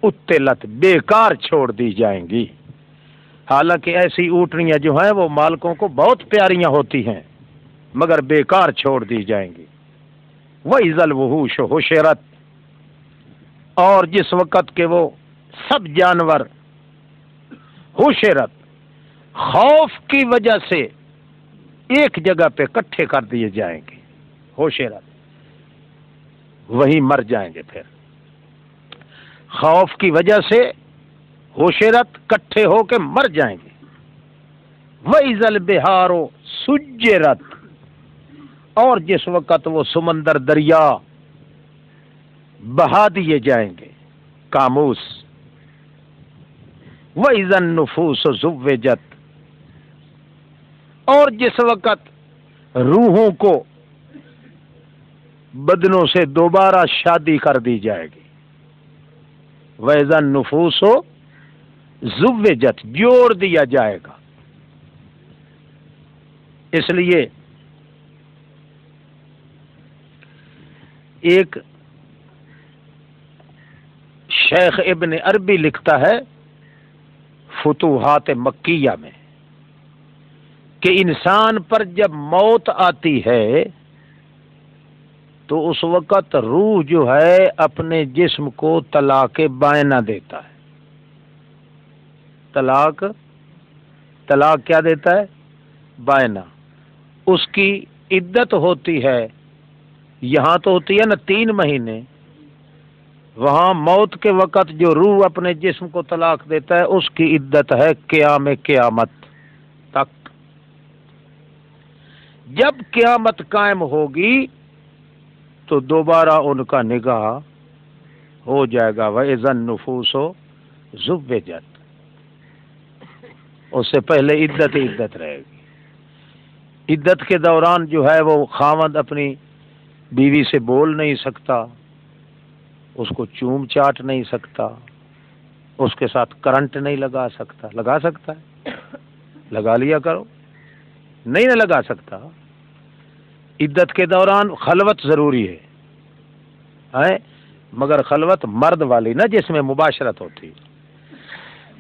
B: اُطِّلَتْ بیکار چھوڑ دی جائیں گی۔ حالانکہ ایسی اونٹنیاں جو ہیں وہ مالکوں کو بہت پیاریاں ہوتی ہیں، مگر بیکار چھوڑ دی جائیں گی۔ وَإِذَا الْوُحُوشُ حُشِرَتْ، اور جس وقت کہ وہ سب جانور حشرت خوف کی وجہ سے ایک جگہ پہ اکٹھے کر دیے جائیں گے، حشرت وہی مر جائیں گے، پھر خوف کی وجہ سے حشرت اکٹھے ہو کے مر جائیں گے۔ وَإِذَا الْبِحَارُ سُجِّرَتْ، اور جس وقت وہ سمندر دریا بہا دیے جائیں گے، قاموس وَإِذَا النُّفُوسُ زُوِّجَتْ، اور جس وقت روحوں کو بدنوں سے دوبارہ شادی کر دی جائے گی، وَإِذَا النُّفُوسُ زُوِّجَتْ، جوڑ دیا جائے گا۔ اس لیے ایک شیخ ابن عربی لکھتا ہے فتوحات مکیہ میں کہ انسان پر جب موت آتی ہے تو اس وقت روح جو ہے اپنے جسم کو طلاق بائنہ دیتا ہے۔ طلاق کیا دیتا ہے؟ بائنہ۔ اس کی عدت ہوتی ہے، یہاں تو ہوتی ہے نا 3 مہینے، وہاں موت کے وقت جو روح اپنے جسم کو طلاق دیتا ہے اس کی عدت ہے قیامت تک۔ جب قیامت قائم ہوگی تو دوبارہ ان کا نگاہ ہو جائے گا، وَإِذَا النُّفُوسُ زُوِّجَتْ، اس سے پہلے عدت رہے گی۔ عدت کے دوران جو ہے وہ خاوند اپنی بیوی سے بول نہیں سکتا، اس کو چوم چاٹ نہیں سکتا، اس کے ساتھ کرنٹ نہیں لگا سکتا۔ لگا سکتا ہے؟ لگا لیا کرو۔ نہیں نہ لگا سکتا۔ عدت کے دوران خلوت ضروری ہے، مگر خلوت مرد والی نہ جس میں مباشرت ہوتی۔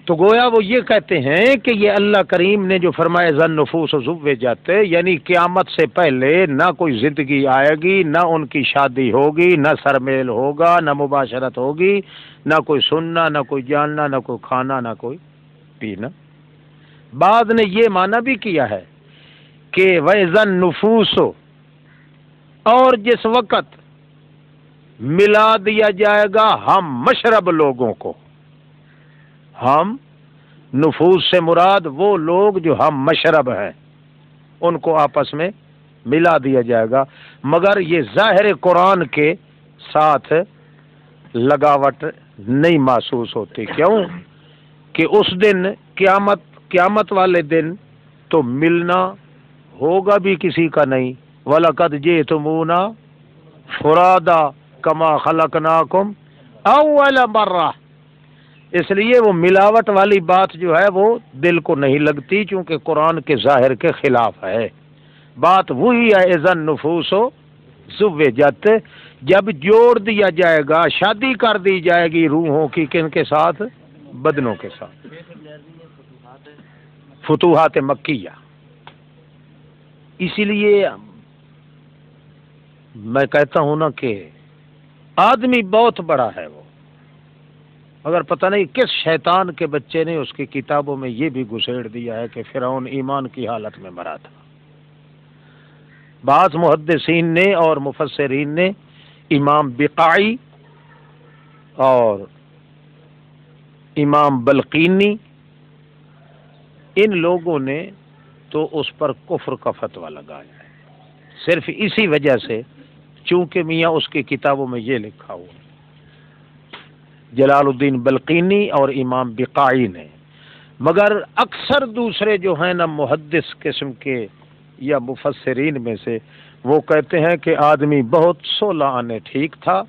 B: تو گویا وہ یہ کہتے ہیں کہ یہ اللہ کریم نے جو فرمایا ذن نفوس زوجت، یعنی قیامت سے پہلے نہ کوئی زندگی آئے گی، نہ ان کی شادی ہوگی، نہ سرمیل ہوگا، نہ مباشرت ہوگی، نہ کوئی سننا، نہ کوئی جاننا، نہ کوئی کھانا، نہ کوئی پینا۔ بعض نے یہ معنی بھی کیا ہے کہ وَإِذَا النُّفُوسُ، اور جس وقت ملا دیا جائے گا ہم مشرب لوگوں کو، ہم نفوس سے مراد وہ لوگ جو ہم مشرب ہیں ان کو آپس میں ملا دیا جائے گا، مگر یہ ظاہر قرآن کے ساتھ لگاوٹ نہیں محسوس ہوتی۔ کیوں کہ اس دن قیامت والے دن تو ملنا ہوگا بھی کسی کا نہیں، وَلَقَدْ جِئْتُمُونَا فُرَادَىٰ كَمَا خَلَقْنَاكُمْ أَوَّلَ مَرَّةٍ، اس لیے وہ ملاوٹ والی بات جو ہے وہ دل کو نہیں لگتی، چونکہ قرآن کے ظاہر کے خلاف ہے۔ بات وہی ہے اذا النفوس زوجت، جب جوڑ دیا جائے گا، شادی کر دی جائے گی روحوں کی، کن کے ساتھ؟ بدنوں کے ساتھ۔ فتوحات مکیہ۔ اسی لیے میں کہتا ہوں نا کہ آدمی بہت بڑا ہے وہ، مگر پتہ نہیں کس شیطان کے بچے نے اس کی کتابوں میں یہ بھی گھسیڑ دیا ہے کہ فرعون ایمان کی حالت میں مرا تھا۔ بعض محدثین نے اور مفسرین نے امام بقائی اور امام بلقینی، ان لوگوں نے تو اس پر کفر کا فتویٰ لگایا ہے، صرف اسی وجہ سے چونکہ میاں اس کی کتابوں میں یہ لکھا ہوا، جلال الدین بلقینی اور امام بقائی نے۔ مگر اکثر دوسرے جو ہیں نا محدث قسم کے یا مفسرین میں سے، وہ کہتے ہیں کہ آدمی بہت 16 آنے ٹھیک تھا،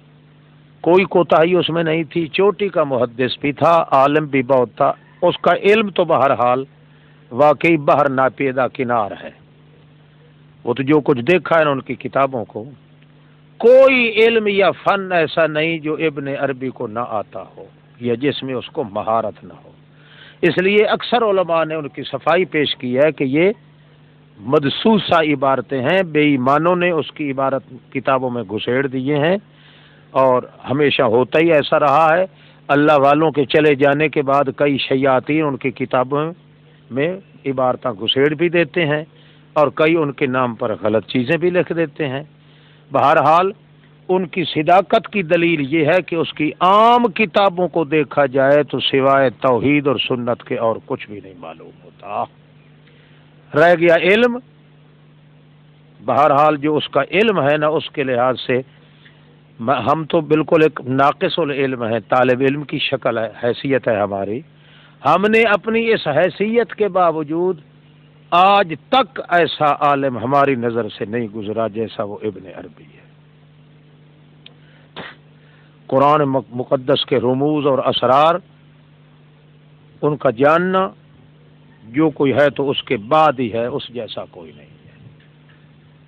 B: کوئی کوتاہی اس میں نہیں تھی، چوٹی کا محدث بھی تھا، عالم بھی بہت تھا، اس کا علم تو بہرحال واقعی بحر ناپیدا کنار ہے۔ وہ تو جو کچھ دیکھا ہے نا ان کی کتابوں کو، کوئی علم یا فن ایسا نہیں جو ابن عربی کو نہ آتا ہو یا جس میں اس کو مہارت نہ ہو۔ اس لیے اکثر علماء نے ان کی صفائی پیش کی ہے کہ یہ مدسوسہ عبارتیں ہیں، بے ایمانوں نے اس کی عبارت کتابوں میں گھسیڑ دیے ہیں، اور ہمیشہ ہوتا ہی ایسا رہا ہے۔ اللہ والوں کے چلے جانے کے بعد کئی شیاطین ان کی کتابوں میں عبارتیں گھسیڑ بھی دیتے ہیں، اور کئی ان کے نام پر غلط چیزیں بھی لکھ دیتے ہیں۔ بہرحال ان کی صداقت کی دلیل یہ ہے کہ اس کی عام کتابوں کو دیکھا جائے تو سوائے توحید اور سنت کے اور کچھ بھی نہیں معلوم ہوتا۔ رہ گیا علم، بہرحال جو اس کا علم ہے نا، اس کے لحاظ سے ہم تو بالکل ایک ناقص العلم ہے، طالب علم کی شکل ہے، حیثیت ہے ہماری۔ ہم نے اپنی اس حیثیت کے باوجود آج تک ایسا عالم ہماری نظر سے نہیں گزرا جیسا وہ ابن عربی ہے۔ قرآن مقدس کے رموز اور اسرار ان کا جاننا، جو کوئی ہے تو اس کے بعد ہی ہے، اس جیسا کوئی نہیں ہے۔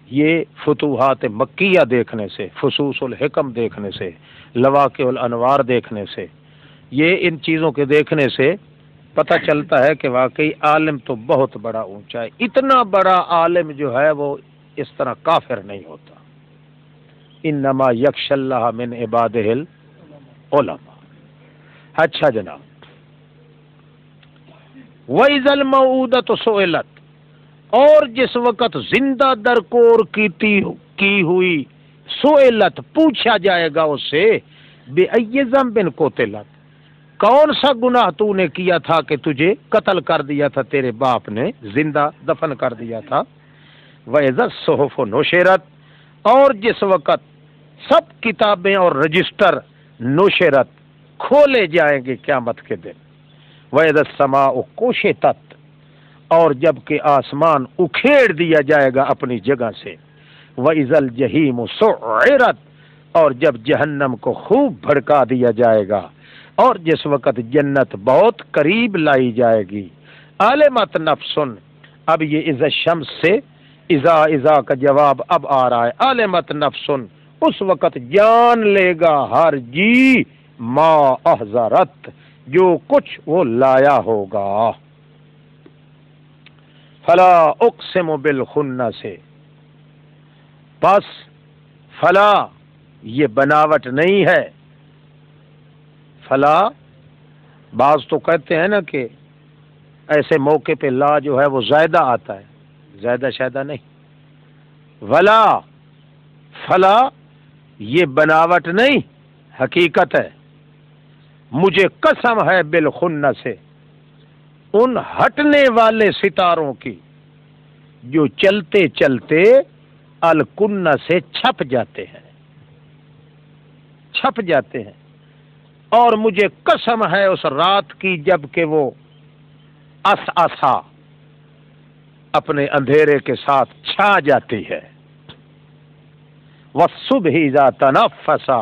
B: یہ فتوحات مکیہ دیکھنے سے، فصوص الحکم دیکھنے سے، لواقع الانوار دیکھنے سے، یہ ان چیزوں کے دیکھنے سے پتہ چلتا ہے کہ واقعی عالم تو بہت بڑا اونچا ہے۔ اتنا بڑا عالم جو ہے وہ اس طرح کافر نہیں ہوتا۔ انما یخشی اللہ من عبادہ العلماء۔ اچھا جناب، وَإِذَا الْمَوْءُودَةُ سُئِلَتْ، اور جس وقت زندہ درکور کی ہوئی، سئلت پوچھا جائے گا اس سے، بِأَيِّ ذَنبٍ قُتِلَتْ، کون سا گناہ تو نے کیا تھا کہ تجھے قتل کر دیا تھا تیرے باپ نے، زندہ دفن کر دیا تھا۔ وَإِذَا الصُّحُفُ نُشِرَتْ، اور جس وقت سب کتابیں اور رجسٹر نشرت کھولے جائیں گے قیامت کے دن۔ وَإِذَا السَّمَاءُ كُشِطَتْ، اور جب کہ آسمان اکھیڑ دیا جائے گا اپنی جگہ سے۔ وَإِذَا الْجَحِيمُ سُعِّرَتْ، اور جب جہنم کو خوب بھڑکا دیا جائے گا، اور جس وقت جنت بہت قریب لائی جائے گی۔ عالمت نفسن، اب یہ اذا الشمس سے اذا کا جواب اب آ رہا ہے۔ عالمت نفسن، اس وقت جان لے گا ہر جی، ما احذرت، جو کچھ وہ لایا ہوگا۔ فلا اقسم بالخنس، بس فلا یہ بناوٹ نہیں ہے۔ فلا بعض تو کہتے ہیں نا کہ ایسے موقع پہ لا جو ہے وہ زائدہ آتا ہے، زائدہ شائدہ نہیں۔ ولا فلا یہ بناوٹ نہیں، حقیقت ہے۔ مجھے قسم ہے بالخنس سے، ان ہٹنے والے ستاروں کی جو چلتے چلتے الکنہ سے چھپ جاتے ہیں، چھپ جاتے ہیں۔ اور مجھے قسم ہے اس رات کی جب کہ وہ اساسا اپنے اندھیرے کے ساتھ چھا جاتی ہے۔ والصبح اذا تنفسا،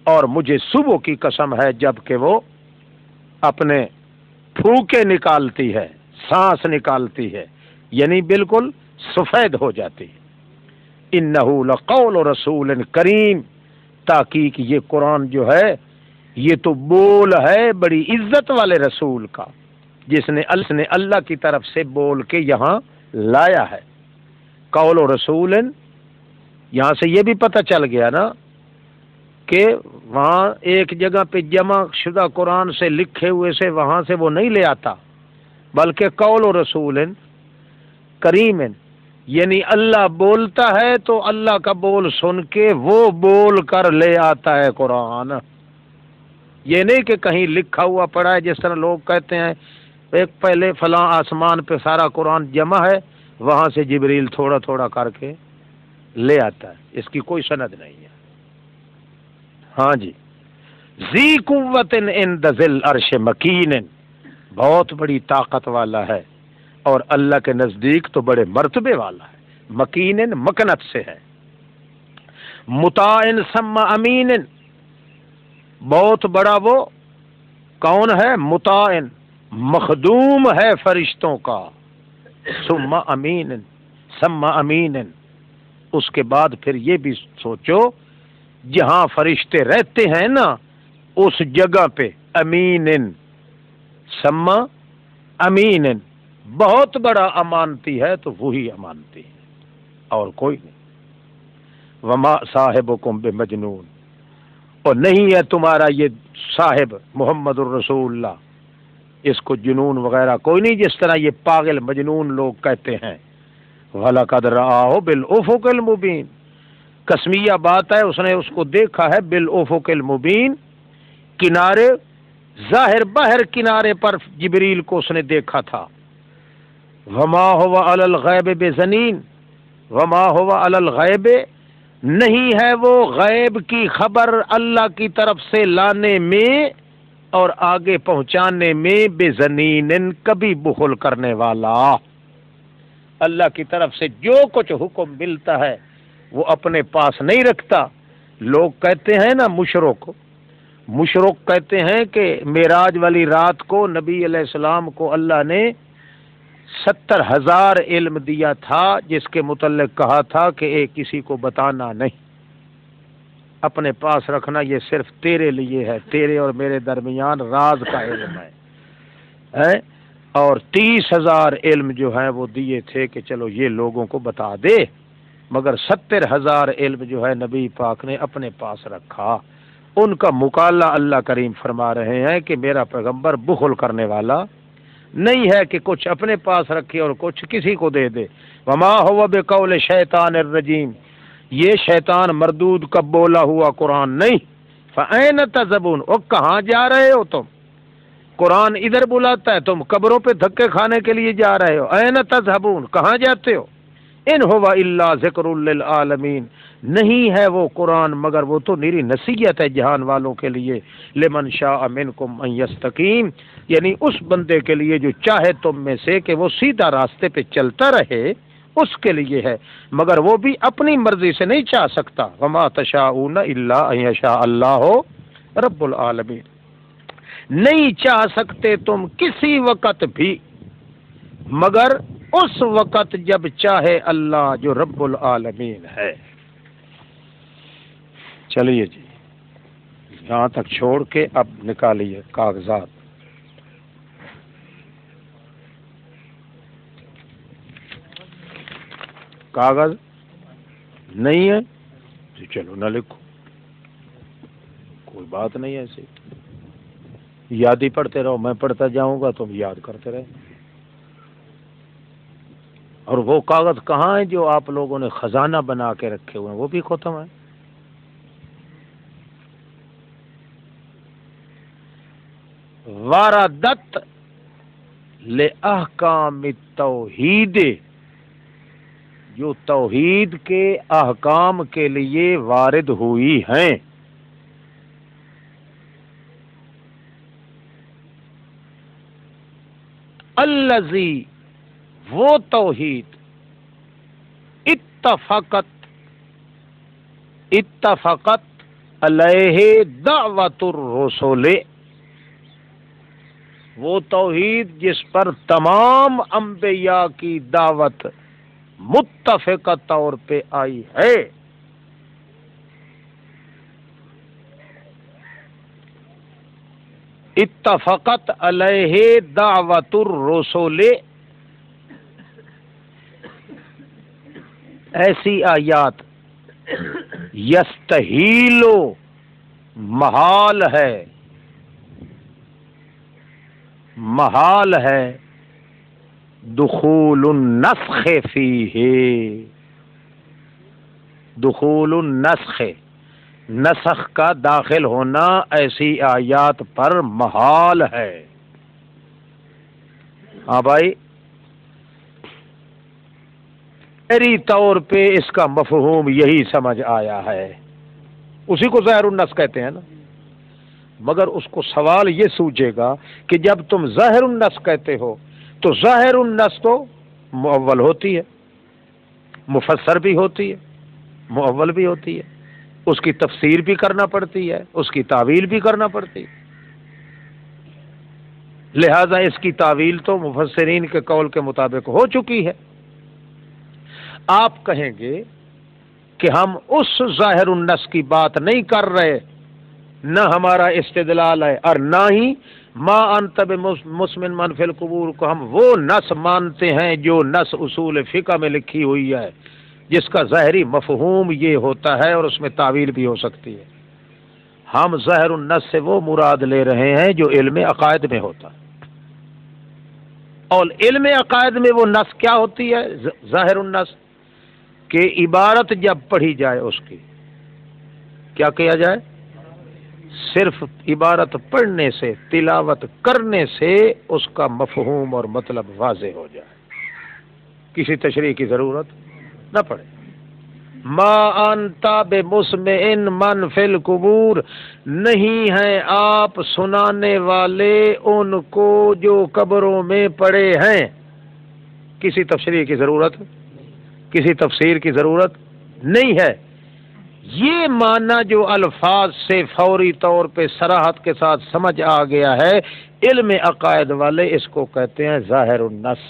B: اور مجھے صبح کی قسم ہے جب کہ وہ اپنے پھوکے نکالتی ہے، سانس نکالتی ہے، یعنی بالکل سفید ہو جاتی ہے۔ انہ لقول رسول کریم، تحقیق یہ قرآن جو ہے یہ تو بول ہے بڑی عزت والے رسول کا، جس نے اللہ کی طرف سے بول کے یہاں لایا ہے۔ قول رسول، یہاں سے یہ بھی پتہ چل گیا نا کہ وہاں ایک جگہ پہ جمع شدہ قرآن سے لکھے ہوئے سے وہاں سے وہ نہیں لے آتا، بلکہ قول رسول کریم، یعنی اللہ بولتا ہے تو اللہ کا بول سن کے وہ بول کر لے آتا ہے قرآن۔ یہ نہیں کہ کہیں لکھا ہوا پڑا ہے، جس طرح لوگ کہتے ہیں ایک پہلے فلاں آسمان پہ سارا قرآن جمع ہے، وہاں سے جبریل تھوڑا تھوڑا کر کے لے آتا ہے، اس کی کوئی سند نہیں ہے۔ ہاں جی، ذی قوت عند ذی العرش مکین، بہت بڑی طاقت والا ہے اور اللہ کے نزدیک تو بڑے مرتبے والا ہے۔ مکین مکنت سے ہے۔ مطاع ثم امین، بہت بڑا وہ کون ہے؟ مطاع، مخدوم ہے فرشتوں کا۔ ثم امین، اس کے بعد پھر یہ بھی سوچو جہاں فرشتے رہتے ہیں نا اس جگہ پہ امین، ثم امین، بہت بڑا امانتی ہے تو وہی امانتی ہے اور کوئی نہیں۔ وما صاحبکم بمجنون، اور نہیں ہے تمہارا یہ صاحب محمد الرسول اللہ، اس کو جنون وغیرہ کوئی نہیں، جس طرح یہ پاگل مجنون لوگ کہتے ہیں۔ وَلَقَدْ رَآهُ بِالْأُفُقِ الْمُبِينِ، قسمیہ بات ہے، اس نے اس کو دیکھا ہے بالافق المبین، کنارے ظاہر باہر کنارے پر جبریل کو اس نے دیکھا تھا۔ وما هو علی الغیب بظنین، وما هو علی الغیب، نہیں ہے وہ غیب کی خبر اللہ کی طرف سے لانے میں اور آگے پہنچانے میں بظنین، کبھی بخل کرنے والا۔ اللہ کی طرف سے جو کچھ حکم ملتا ہے وہ اپنے پاس نہیں رکھتا۔ لوگ کہتے ہیں نا مشرک کہتے ہیں کہ معراج والی رات کو نبی علیہ السلام کو اللہ نے 70,000 علم دیا تھا، جس کے متعلق کہا تھا کہ کسی کو بتانا نہیں، اپنے پاس رکھنا، یہ صرف تیرے لیے ہے، تیرے اور میرے درمیان راز کا علم ہے۔ اور 30,000 علم جو ہیں وہ دیے تھے کہ چلو یہ لوگوں کو بتا دے، مگر 70,000 علم جو ہے نبی پاک نے اپنے پاس رکھا۔ ان کا مقالہ اللہ کریم فرما رہے ہیں کہ میرا پیغمبر بخل کرنے والا نہیں ہے کہ کچھ اپنے پاس رکھے اور کچھ کسی کو دے دے۔ وما هو بقول شیطان الرجیم، یہ شیطان مردود کا بولا ہوا قرآن نہیں۔ فأین تذهبون، اور کہاں جا رہے ہو تم؟ قرآن ادھر بلاتا ہے، تم قبروں پہ دھکے کھانے کے لیے جا رہے ہو۔ این تذهبون، کہاں جاتے ہو؟ ان هو الا ذکر للعالمین، نہیں ہے وہ قرآن مگر وہ تو میری نصیحت ہے جہان والوں کے لیے۔ لمن شاء منکم ان یستقیم، یعنی اس بندے کے لیے جو چاہے تم میں سے کہ وہ سیدھا راستے پہ چلتا رہے، اس کے لیے ہے، مگر وہ بھی اپنی مرضی سے نہیں چاہ سکتا۔ وما تشاءون الا ان یشاء اللہ رب العالمین، نہیں چاہ سکتے تم کسی وقت بھی مگر اس وقت جب چاہے اللہ جو رب العالمین ہے۔ چلیے جی، یہاں تک چھوڑ کے اب نکالیے کاغذات. کاغذ نہیں ہے تو چلو نہ لکھو، کوئی بات نہیں ہے. ایسی یاد ہی پڑھتے رہو، میں پڑھتا جاؤں گا تم یاد کرتے رہے. اور وہ کاغذ کہاں ہیں جو آپ لوگوں نے خزانہ بنا کے رکھے ہوئے ہیں؟ وہ بھی ختم ہے. واردت لأحکام التوحید، جو توحید کے احکام کے لیے وارد ہوئی ہیں. الذی، وہ توحید، اتفقت علیہ دعوت الرسل، وہ توحید جس پر تمام انبیاء کی دعوت متفقہ طور پہ آئی ہے. اتفقت علیہ دعوت الرسل، ایسی آیات یستحیل، محال ہے، محال ہے، دخول النسخ فیہ، دخول النسخ، نسخ کا داخل ہونا ایسی آیات پر محال ہے. ہاں بھائی، ظاہری طور پہ اس کا مفہوم یہی سمجھ آیا ہے، اسی کو ظاہر النص کہتے ہیں نا. مگر اس کو سوال یہ سوچے گا کہ جب تم ظاہر النص کہتے ہو تو ظاہر النص تو مؤول ہوتی ہے، مفسر بھی ہوتی ہے، مؤول بھی ہوتی ہے، اس کی تفسیر بھی کرنا پڑتی ہے، اس کی تعویل بھی کرنا پڑتی ہے. لہذا اس کی تعویل تو مفسرین کے قول کے مطابق ہو چکی ہے. آپ کہیں گے کہ ہم اس ظاہر النص کی بات نہیں کر رہے، نہ ہمارا استدلال ہے، اور نہ ہی ما انت بمسمن من فی القبور کو ہم وہ نص مانتے ہیں جو نص اصول فقہ میں لکھی ہوئی ہے، جس کا ظاہری مفہوم یہ ہوتا ہے اور اس میں تعویل بھی ہو سکتی ہے. ہم ظاہر النص سے وہ مراد لے رہے ہیں جو علم عقائد میں ہوتا ہے. اور علم عقائد میں وہ نص کیا ہوتی ہے؟ ظاہر النص، کہ عبارت جب پڑھی جائے اس کی کیا کیا جائے؟ صرف عبارت پڑھنے سے، تلاوت کرنے سے اس کا مفہوم اور مطلب واضح ہو جائے، کسی تشریح کی ضرورت نہ پڑے. ما انت بمسمع من فی القبور، نہیں ہیں آپ سنانے والے ان کو جو قبروں میں پڑے ہیں. کسی تشریح کی ضرورت، کسی تفسیر کی ضرورت نہیں ہے. یہ معنی جو الفاظ سے فوری طور پہ صراحت کے ساتھ سمجھ آ گیا ہے، علم عقائد والے اس کو کہتے ہیں ظاہر النص.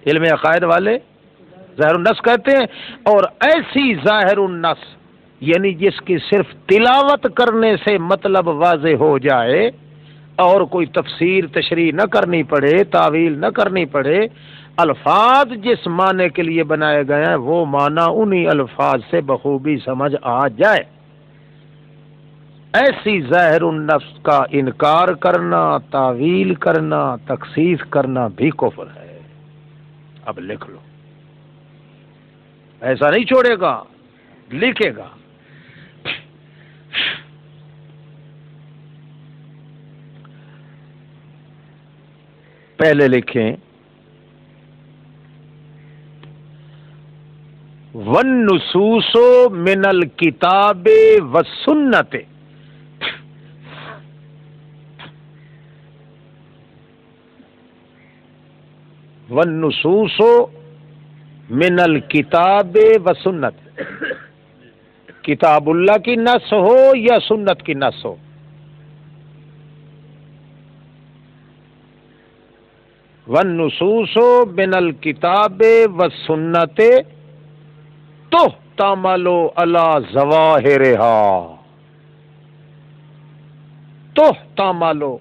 B: علم عقائد والے ظاہر النص کہتے ہیں. اور ایسی ظاہر النص یعنی جس کی صرف تلاوت کرنے سے مطلب واضح ہو جائے اور کوئی تفسیر تشریح نہ کرنی پڑے، تعویل نہ کرنی پڑے، الفاظ جس معنی کے لیے بنائے گئے ہیں وہ معنی انہی الفاظ سے بخوبی سمجھ آ جائے، ایسی ظاہر النص کا انکار کرنا، تعویل کرنا، تخصیص کرنا بھی کفر ہے. اب لکھ لو، ایسا نہیں چھوڑے گا، لکھے گا. پہلے لکھیں والنصوص من الکتاب والسنت، والنصوص من الکتاب والسنت، کتاب اللہ کی نص ہو یا سنت کی نص ہو. والنصوص من الکتاب والسنت تحتمل علی ظواہرہا، تحتمل